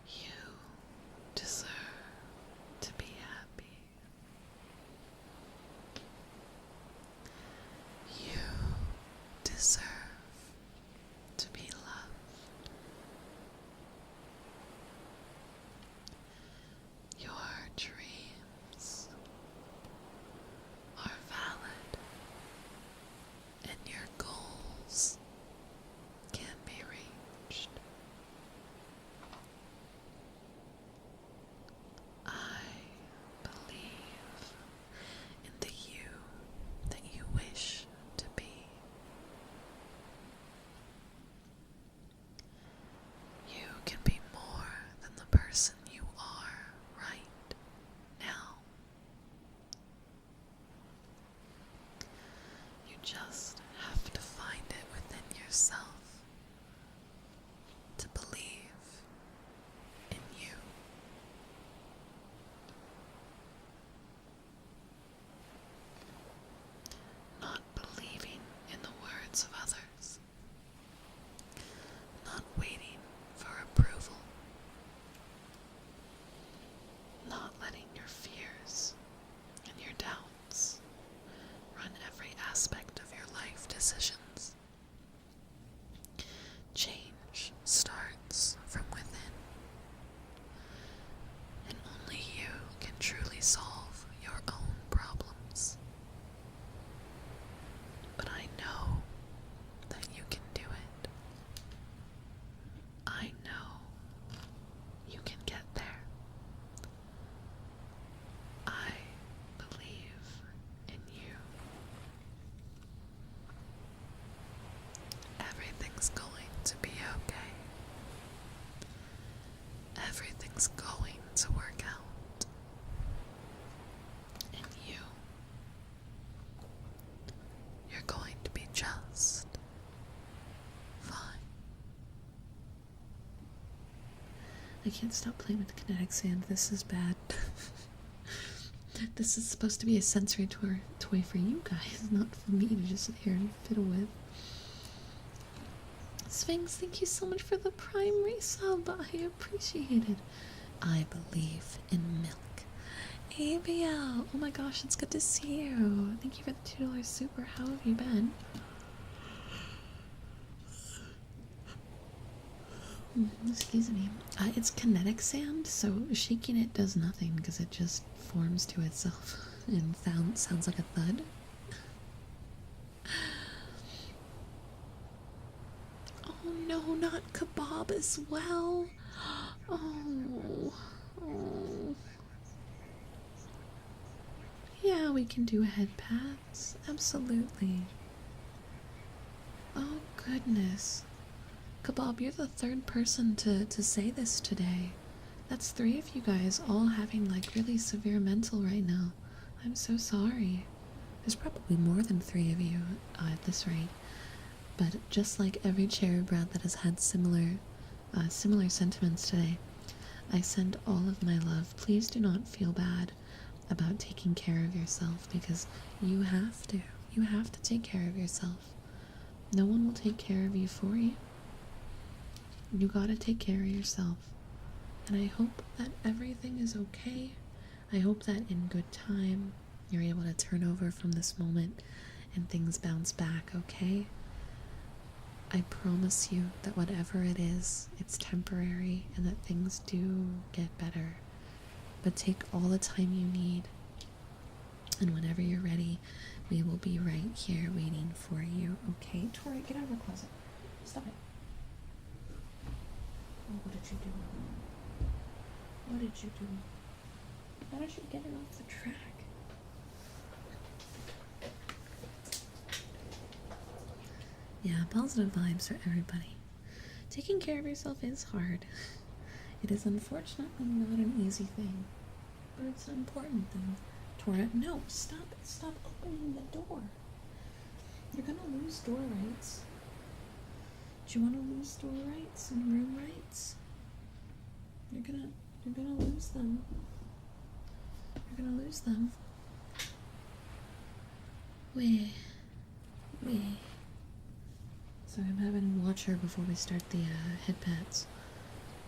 S1: You deserve to be happy. You deserve to be loved. Your dreams are valid, and your goals can be reached. I believe in the you that you wish to be. You can be more than the person you are right now. You just have to find it within yourself to believe in you. Not believing in the words of others. Not waiting for approval. Not letting your fears and your doubts run every aspect of your life decisions. Change starts I can't stop playing with the kinetic sand. This is bad. This is supposed to be a sensory toy for you guys, not for me to just sit here and fiddle with. Sphinx, thank you so much for the prime resub. I appreciate it. I believe in milk. ABL, oh my gosh, it's good to see you. Thank you for the $2 super. How have you been? Excuse me. It's kinetic sand, so shaking it does nothing because it just forms to itself and sounds like a thud. Oh no, not kebab as well. Oh. Yeah, we can do head pats. Absolutely. Oh goodness. Kebab, you're the third person to say this today. That's 3 of you guys all having like really severe mental right now. I'm so sorry. There's probably more than 3 of you at this rate. But just like every cherubrat that has had similar sentiments today, I send all of my love. Please do not feel bad about taking care of yourself because you have to. You have to take care of yourself. No one will take care of you for you. You gotta take care of yourself. And I hope that everything is okay. I hope that in good time you're able to turn over from this moment and things bounce back, okay? I promise you that whatever it is, it's temporary and that things do get better. But take all the time you need. And whenever you're ready, we will be right here waiting for you, okay? Tori, get out of the closet. Stop it. Oh, what did you do? What did you do? How did you get it off the track? Yeah, positive vibes for everybody. Taking care of yourself is hard. It is unfortunately not an easy thing, but it's an important thing. Tora, no, stop opening the door. You're gonna lose door rights. Do you want to lose door rights and room rights? You're gonna lose them. You're gonna lose them. Wait. So I'm having to watch her before we start the head pats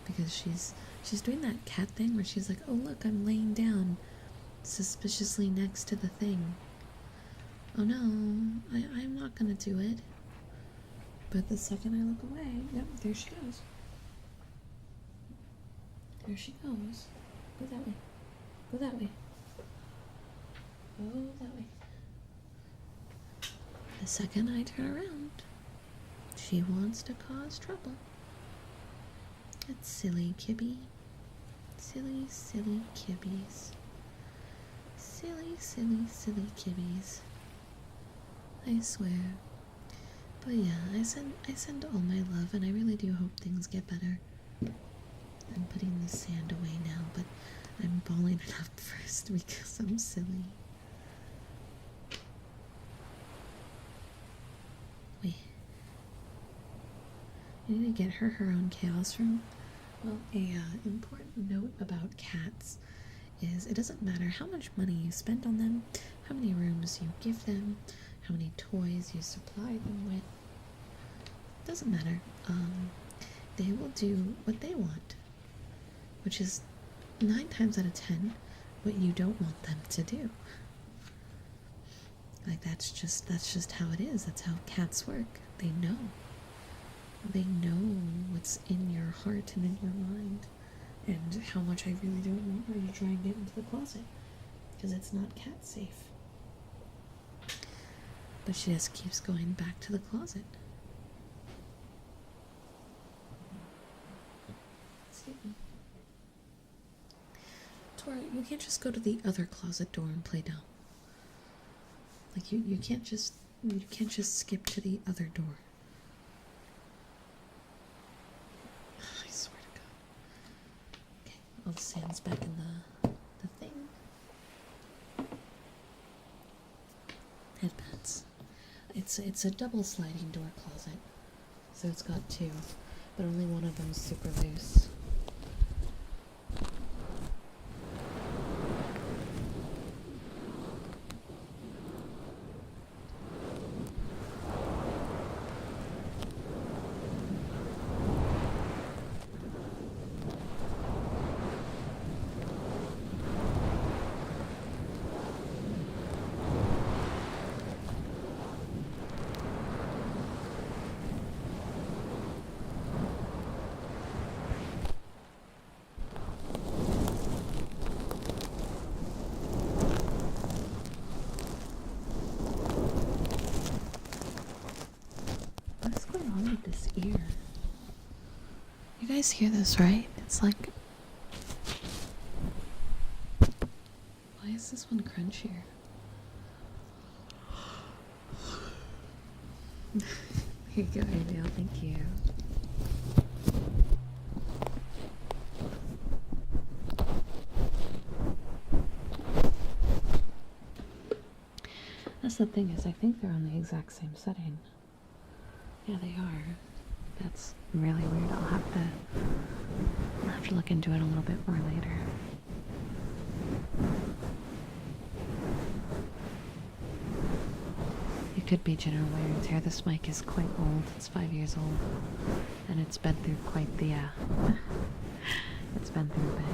S1: because she's doing that cat thing where she's like, oh look, I'm laying down suspiciously next to the thing. Oh no, I'm not gonna do it. But the second I look away, yep, there she goes. There she goes. Go that way. Go that way. Go that way. The second I turn around, she wants to cause trouble. That's silly Kibby. Silly Kibbies. Silly Kibbies. I swear. But yeah, I send all my love, and I really do hope things get better. I'm putting the sand away now, but I'm balling it up first because I'm silly. Wait. You need to get her own chaos room. Well, a important note about cats is it doesn't matter how much money you spend on them, how many rooms you give them, how many toys you supply them with. Doesn't matter. They will do what they want, which is 9 times out of 10 what you don't want them to do. Like that's just how it is. That's how cats work. They know what's in your heart and in your mind, and how much I really don't want her to try and get into the closet because it's not cat safe. But she just keeps going back to the closet. Tora, you can't just go to the other closet door and play dumb. Like you can't just skip to the other door. I swear to God. Okay, all the sand's back in the thing. Headbands. It's a double sliding door closet, so it's got 2, but only one of them's super loose. wrong with this ear? You guys hear this, right? It's like... Why is this one crunchier? Here you go, Ariel. Thank you. That's the thing, is I think they're on the exact same setting. Yeah, they are. That's really weird. I'll have to look into it a little bit more later. It could be general wear and tear. This mic is quite old. It's 5 years old. And it's been through quite the, it's been through a bit.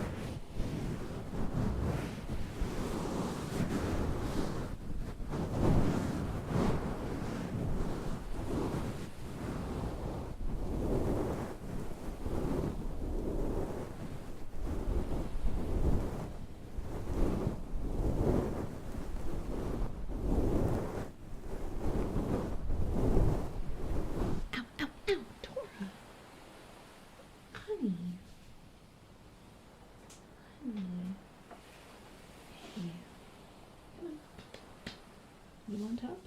S1: You want up?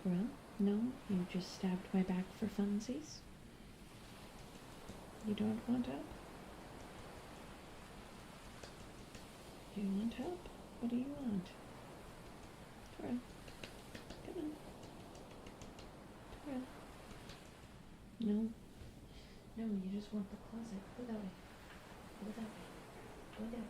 S1: Tora? No? You just stabbed my back for funsies? You don't want up? Do you want help? What do you want? Tora? Come on. Tora? No? No, you just want the closet. Go that way. Go that way. Go that way.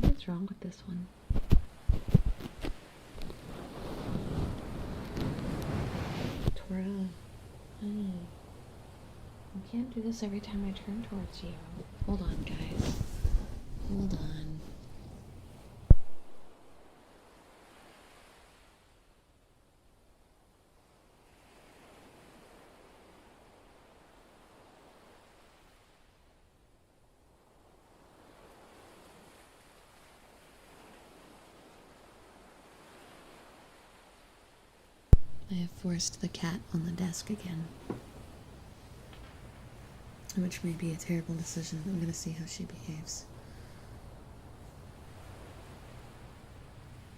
S1: What's wrong with this one? Tora, honey, you can't do this every time I turn towards you. Hold on, guys. Hold on. I have forced the cat on the desk again, which may be a terrible decision. I'm gonna see how she behaves.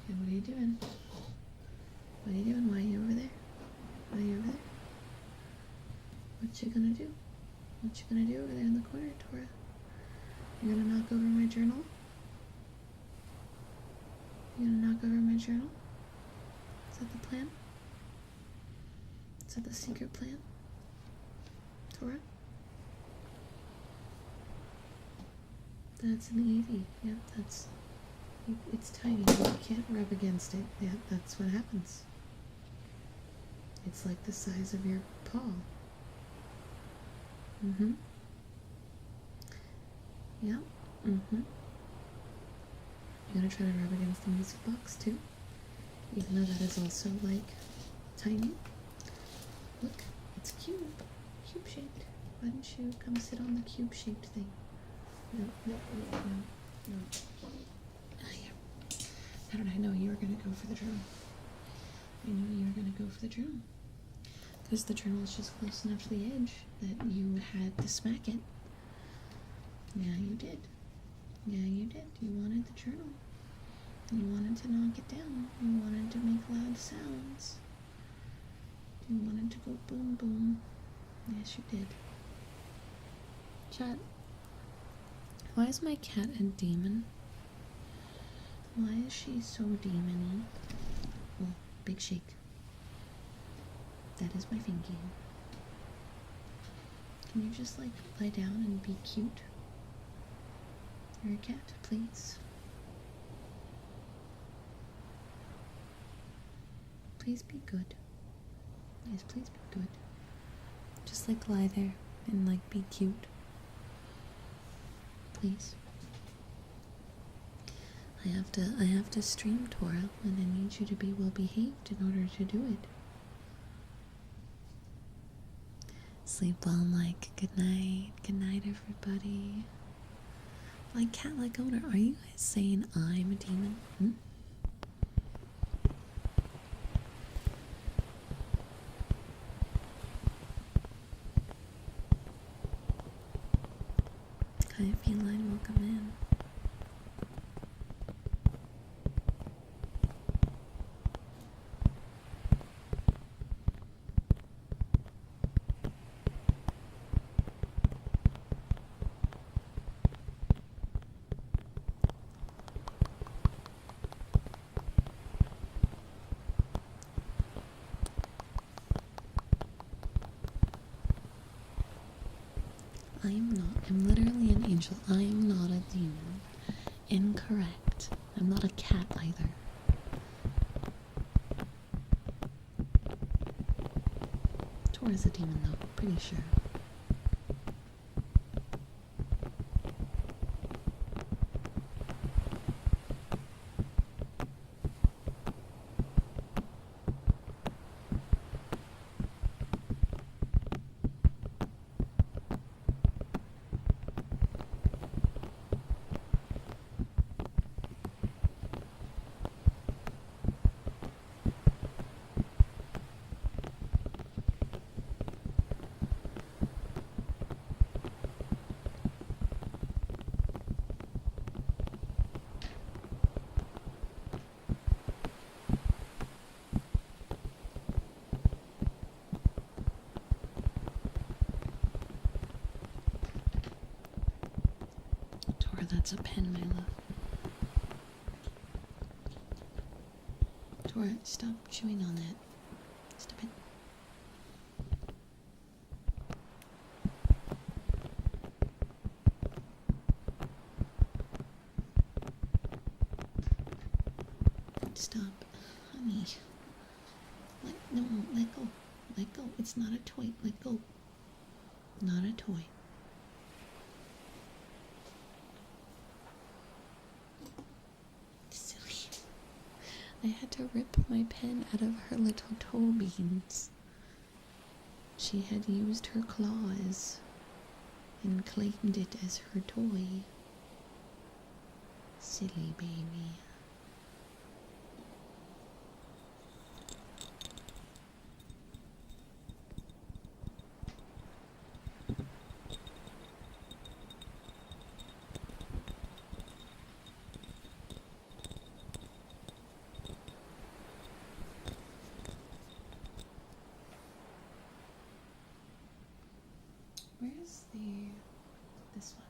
S1: Okay, what are you doing? What are you doing? Why are you over there? Why are you over there? What you gonna do? What you gonna do over there in the corner, Tora? You gonna knock over my journal? You gonna knock over my journal? Is that the plan? Is that the secret plan? Tora? That's an Eevee. Yep, that's... It's tiny. You can't rub against it. Yep, that's what happens. It's like the size of your paw. Mm-hmm. Yep. Mm-hmm. You're gonna try to rub against the music box, too? Even though that is also, like, tiny. Look, it's cube. Cube-shaped. Why don't you come sit on the cube-shaped thing? No. How did I know you were going to go for the journal? I knew you were going to go for the journal. Because the journal is just close enough to the edge that you had to smack it. Yeah, you did. Yeah, you did. You wanted the journal. You wanted to knock it down. You wanted to make loud sounds. You wanted to go boom boom. Yes, you did. Chat. Why is my cat a demon? Why is she so demon-y? Oh, big shake. That is my thinking. Can you just, like, lie down and be cute? You're a cat, please. Please be good. Yes, please be good. Just, like, lie there and, like, be cute. Please. I have to stream, Tora, and I need you to be well behaved in order to do it. Sleep well, Mike. Good night. Good night, everybody. Like cat like owner, are you guys saying I'm a demon? Hi, Feline, welcome in. I am not. I'm literally an angel. I am not a demon. Incorrect. I'm not a cat either. Tora's a demon though, pretty sure. Tora, that's a pen, my love. Tora, stop chewing on it. Stop it. Stop. Honey. No, let go. Let go. It's not a toy. Let go. Not a toy. Silly. I had to rip my pen out of her little toe beans. She had used her claws and claimed it as her toy. Silly baby. Where's this one?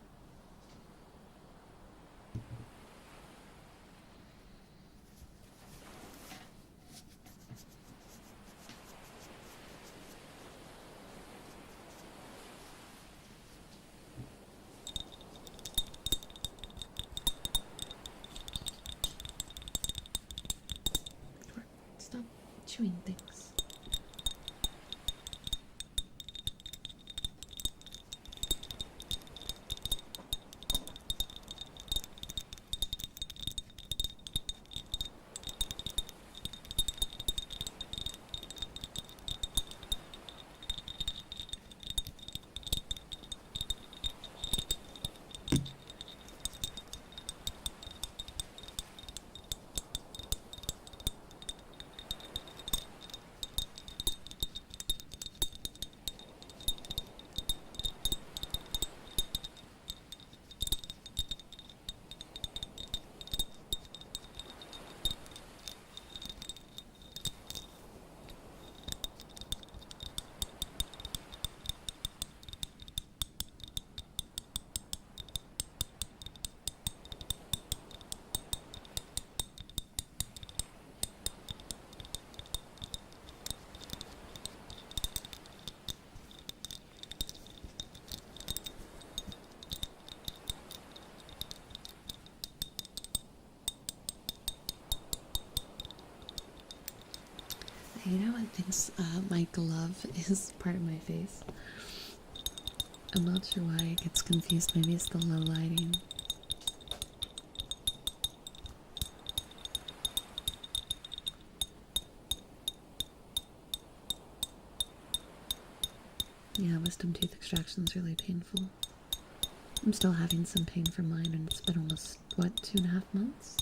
S1: Stop chewing things. You know what thinks my glove is part of my face? I'm not sure why it gets confused. Maybe it's the low lighting. wisdom tooth extraction is really painful. I'm still having some pain from mine, and it's been almost, what, 2.5 months?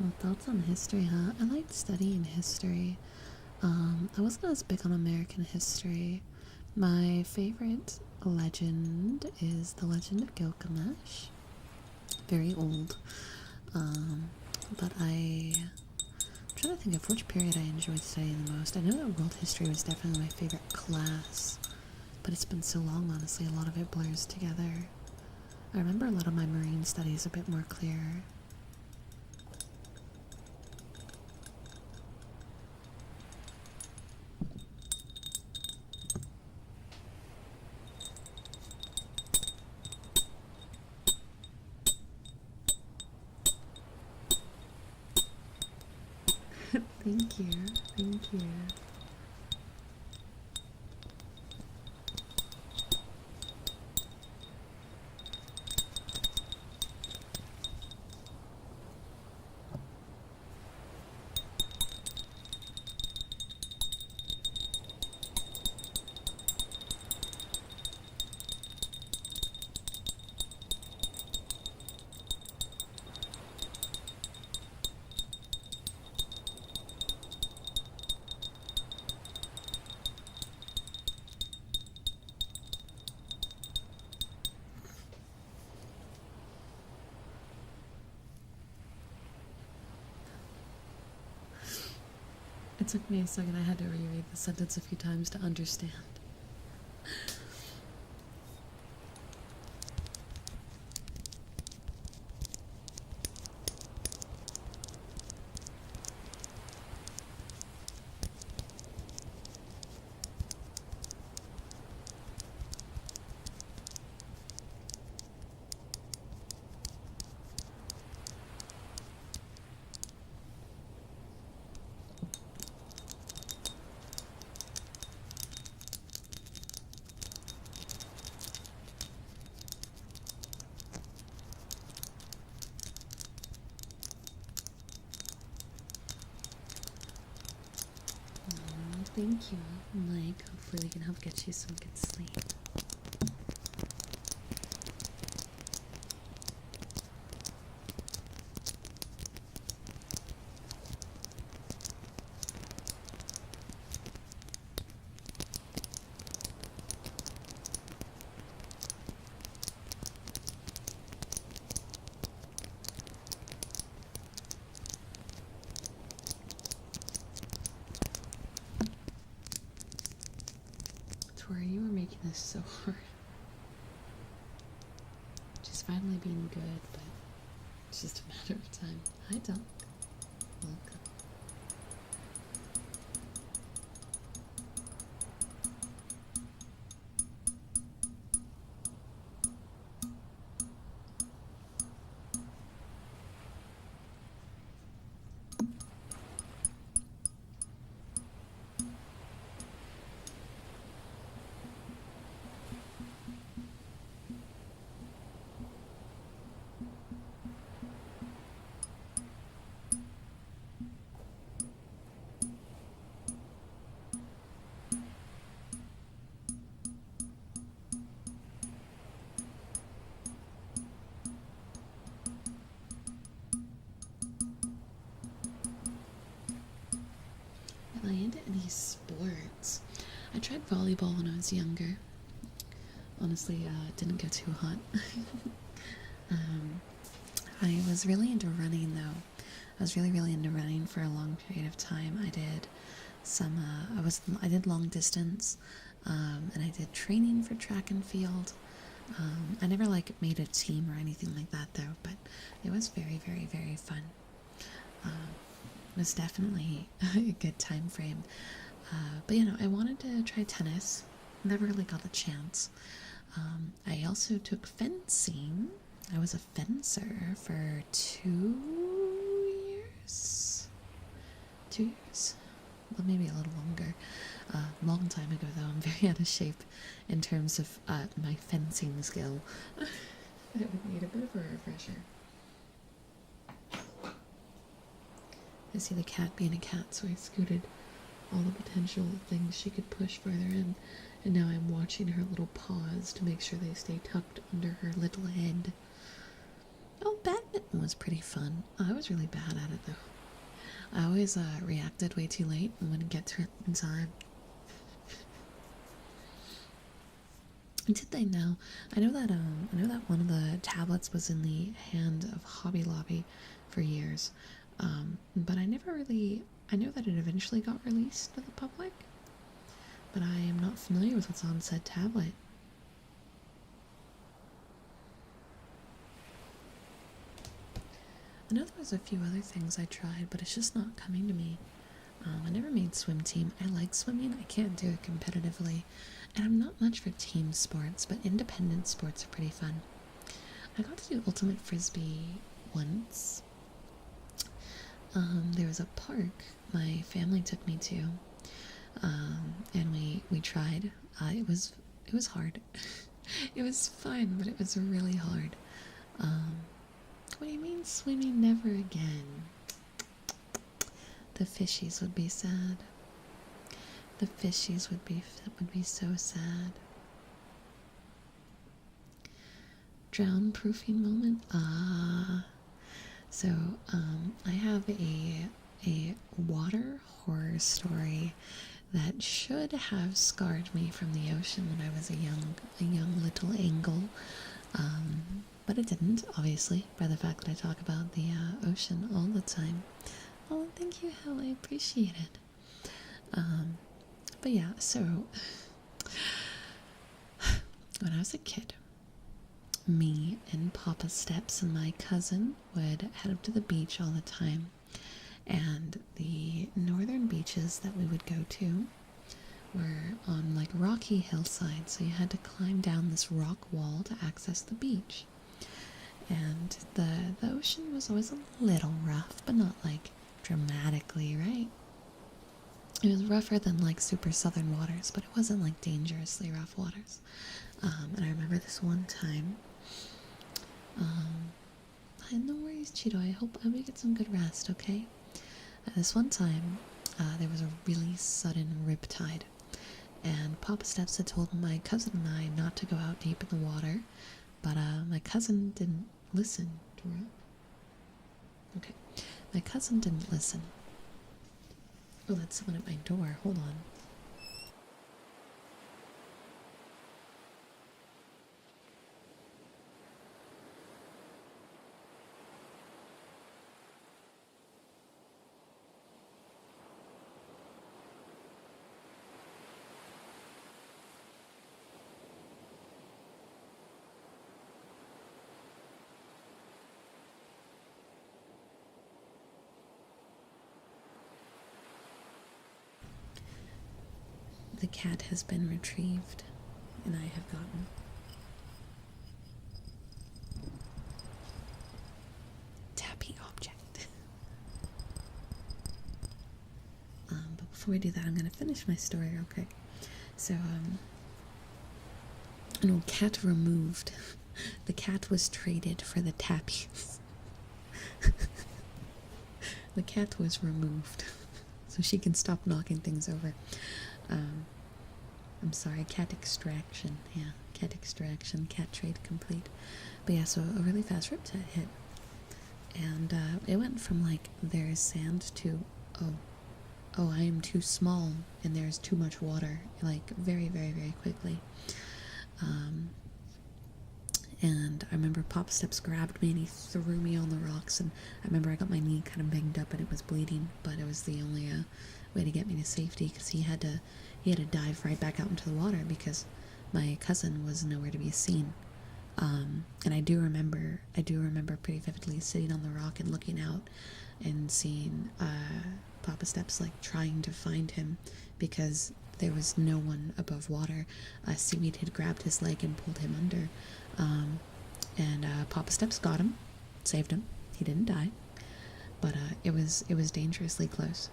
S1: Oh, thoughts on history, huh? I liked studying history. I wasn't as big on American history. My favorite legend is the Legend of Gilgamesh. Very old. But I'm trying to think of which period I enjoyed studying the most. I know that world history was definitely my favorite class, but it's been so long, honestly, a lot of it blurs together. I remember a lot of my marine studies a bit more clear. Thank you, thank you. It took me a second. I had to reread the sentence a few times to understand. Thank you, Mike. Hopefully we can help get you some good sleep. Tori, you were making this so hard. She's finally being good, but it's just a matter of time. Hi, Doc. Welcome. Am I into any sports? I tried volleyball when I was younger. Honestly, it didn't go too hot. I was really into running, though. I was really into running for a long period of time. I did I did long distance, and I did training for track and field. I never like made a team or anything like that though, but it was very, very, very fun. It was definitely a good time frame. But I wanted to try tennis. Never really got a chance. I also took fencing. I was a fencer for 2 years. 2 years? Well, maybe a little longer. Long time ago, though. I'm very out of shape in terms of my fencing skill. It would need a bit of a refresher. I see the cat being a cat, so I scooted all the potential things she could push further in, and now I'm watching her little paws to make sure they stay tucked under her little head. Oh, badminton was pretty fun. I was really bad at it, though. I always reacted way too late and wouldn't get to it in time. Did they know? I know that one of the tablets was in the hand of Hobby Lobby for years, but I never really. I know that it eventually got released to the public, but I am not familiar with what's on said tablet. I know there was a few other things I tried, but it's just not coming to me. I never made swim team. I like swimming. I can't do it competitively, and I'm not much for team sports, but independent sports are pretty fun. I got to do ultimate frisbee once. There was a park my family took me to, and we tried. It was hard. It was fun, but it was really hard. What do you mean swimming never again? The fishies would be sad. The fishies would be so sad. Drown proofing moment. So I have a water horror story that should have scarred me from the ocean when I was a young little angle, but it didn't, obviously, by the fact that I talk about the ocean all the time. Oh, thank you, Hal. I appreciate it. But yeah, so when I was a kid, me and Papa Steps and my cousin would head up to the beach all the time. And the northern beaches that we would go to were on like rocky hillsides, so you had to climb down this rock wall to access the beach. And the ocean was always a little rough, but not like dramatically, right? It was rougher than like super southern waters, but it wasn't like dangerously rough waters. And I remember this one time. No worries, Cheeto. I hope we get some good rest, okay? This one time, there was a really sudden riptide, and Papa Steps had told my cousin and I not to go out deep in the water, but my cousin didn't listen. Dora? Okay. My cousin didn't listen. Oh, that's someone at my door. Hold on. The cat has been retrieved, and I have gotten tappy object. But before we do that, I'm going to finish my story real quick. So, no, cat removed. The cat was traded for the tappies. The cat was removed, so she can stop knocking things over. I'm sorry, cat extraction. Yeah, cat extraction, cat trade complete. But yeah, so a really fast riptide hit. And it went from like, there's sand to, oh, I am too small and there's too much water. Like, very, very, very quickly. And I remember Pop Steps grabbed me and he threw me on the rocks, and I remember I got my knee kind of banged up and it was bleeding, but it was the only way to get me to safety, because he had to dive right back out into the water because my cousin was nowhere to be seen. And I do remember pretty vividly sitting on the rock and looking out and seeing Papa Steps like trying to find him because there was no one above water. Seaweed had grabbed his leg and pulled him under, and Papa Steps got him, saved him. He didn't die, but it was dangerously close.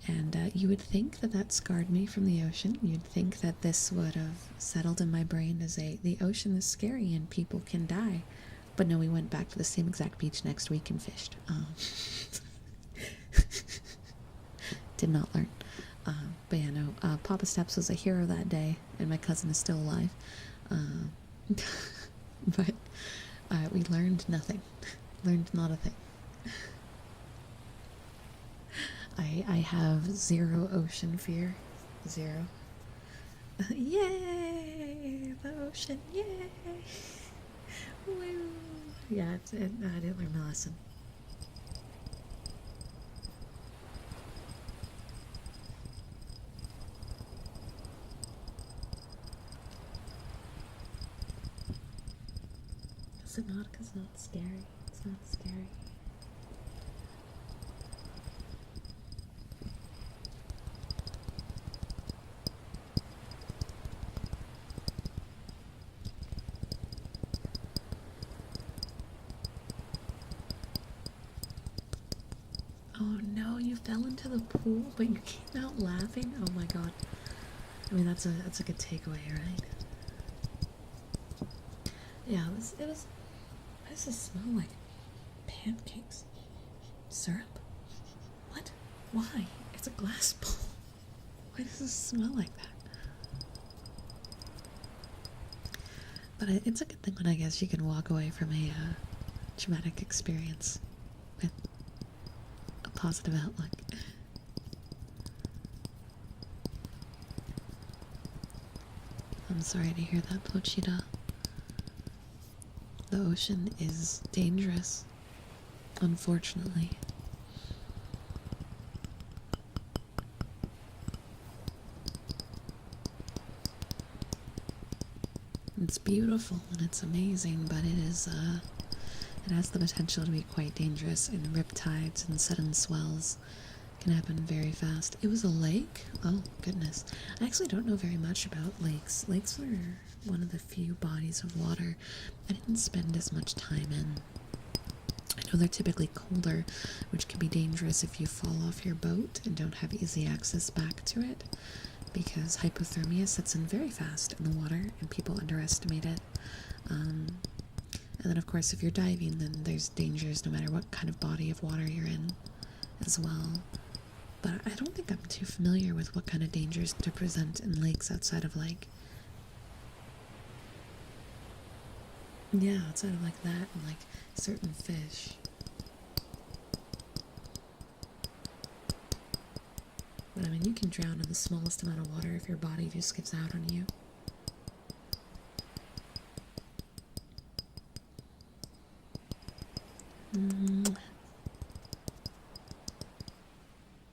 S1: And you would think that that scarred me from the ocean. You'd think that this would have settled in my brain as the ocean is scary and people can die. But no, we went back to the same exact beach next week and fished. Did not learn. But yeah, no, Papa Steps was a hero that day, and my cousin is still alive. But we learned nothing. Learned not a thing. I have zero ocean fear. Zero. Yay! The ocean, yay! Woo! Yeah, I didn't learn my lesson. Is it not? Because it's not scary. It's not scary. Oh no, you fell into the pool, but you came out laughing? Oh my god. I mean, that's a good takeaway, right? Yeah, it was, why does this smell like pancakes? Syrup? What? Why? It's a glass bowl. Why does this smell like that? But it's a good thing when I guess you can walk away from a traumatic experience with a positive outlook. I'm sorry to hear that, Pochita. The ocean is dangerous, unfortunately. It's beautiful and it's amazing, but it has the potential to be quite dangerous, and riptides and sudden swells can happen very fast. It was a lake? Oh, goodness. I actually don't know very much about lakes. Lakes are one of the few bodies of water I didn't spend as much time in. I know they're typically colder, which can be dangerous if you fall off your boat and don't have easy access back to it, because hypothermia sets in very fast in the water and people underestimate it. And then, of course, if you're diving, then there's dangers no matter what kind of body of water you're in as well. But I don't think I'm too familiar with what kind of dangers to present in lakes outside of, like, yeah, outside of, like, that and, like, certain fish. But, I mean, you can drown in the smallest amount of water if your body just gives out on you.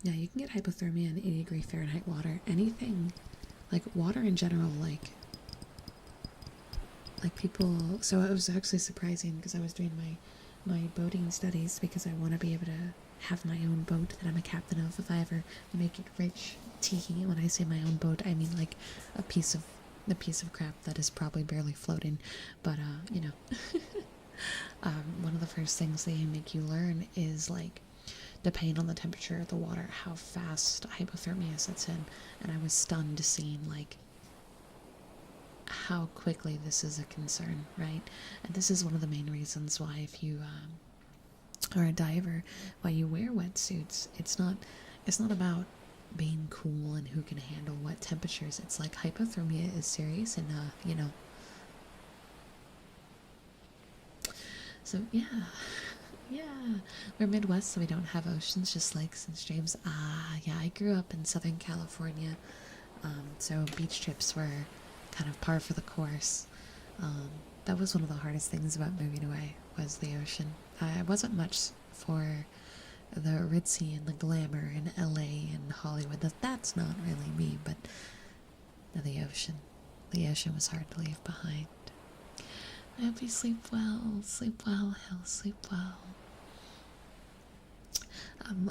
S1: Yeah, you can get hypothermia in 80-degree Fahrenheit water. Anything, like water in general, like people. So it was actually surprising because I was doing my boating studies because I want to be able to have my own boat that I'm a captain of if I ever make it rich. Tiki. When I say my own boat, I mean like a piece of crap that is probably barely floating. But you know, one of the first things they make you learn is, like, depending on the temperature of the water, how fast hypothermia sets in. And I was stunned seeing, like, how quickly this is a concern, right? And this is one of the main reasons why, if you are a diver, why you wear wetsuits. It's not about being cool and who can handle what temperatures. It's like hypothermia is serious, and you know. So yeah. We're Midwest, so we don't have oceans, just lakes and streams. Yeah, I grew up in Southern California, so beach trips were kind of par for the course. That was one of the hardest things about moving away, was the ocean. I wasn't much for the ritzy and the glamour in LA and Hollywood. That's not really me, but the ocean. The ocean was hard to leave behind. I hope you sleep well, Hill, sleep well.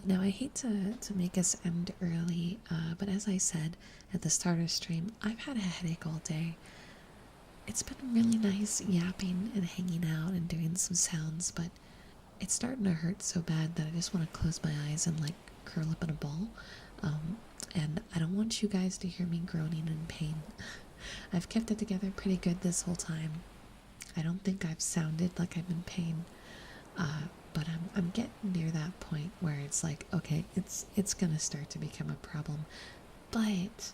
S1: Now I hate to make us end early, but as I said at the start of stream, I've had a headache all day. It's been really nice yapping and hanging out and doing some sounds, but it's starting to hurt so bad that I just want to close my eyes and like curl up in a ball. And I don't want you guys to hear me groaning in pain. I've kept it together pretty good this whole time. I don't think I've sounded like I'm in pain, but I'm getting near that point where it's like, okay, it's gonna start to become a problem. But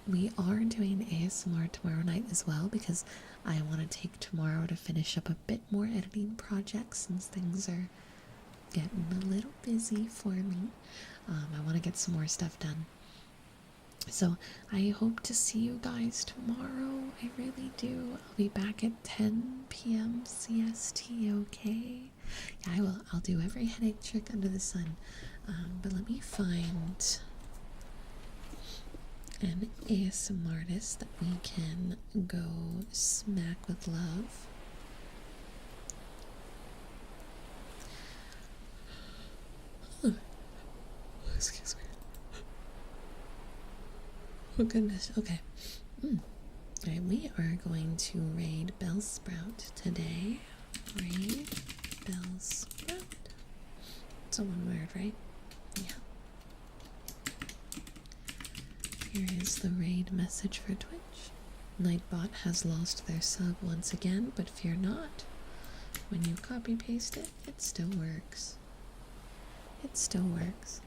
S1: we are doing ASMR tomorrow night as well, because I want to take tomorrow to finish up a bit more editing projects since things are getting a little busy for me. I want to get some more stuff done. So I hope to see you guys tomorrow. I really do. I'll be back at 10 p.m. CST, okay? Yeah, I will. I'll do every headache trick under the sun. But let me find an ASMR artist that we can go smack with love. Excuse me. Oh goodness, okay. Alright, we are going to raid Bellsprout today. Raid Bellsprout. It's a one word, right? Yeah. Here is the raid message for Twitch. Nightbot has lost their sub once again, but fear not. When you copy paste it, it still works. It still works.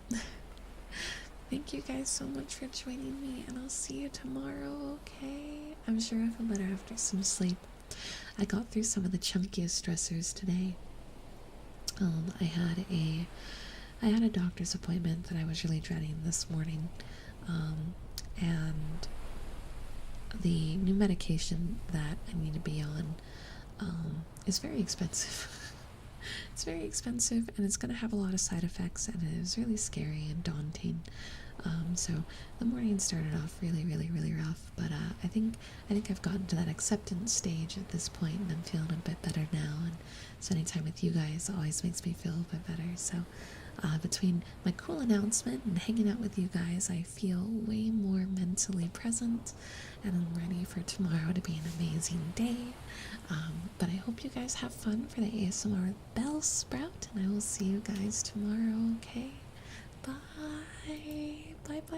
S1: Thank you guys so much for joining me, and I'll see you tomorrow, okay? I'm sure I'll feel better after some sleep. I got through some of the chunkiest stressors today. I had a doctor's appointment that I was really dreading this morning, and the new medication that I need to be on is very expensive. It's very expensive, and it's going to have a lot of side effects, and it is really scary and daunting. So the morning started off really, really, really rough, but I think I've gotten to that acceptance stage at this point, and I'm feeling a bit better now. And spending time with you guys always makes me feel a bit better. So between my cool announcement and hanging out with you guys, I feel way more mentally present, and I'm ready for tomorrow to be an amazing day. But I hope you guys have fun for the ASMR Bellsprout, and I will see you guys tomorrow, okay? Bye. Bye bye.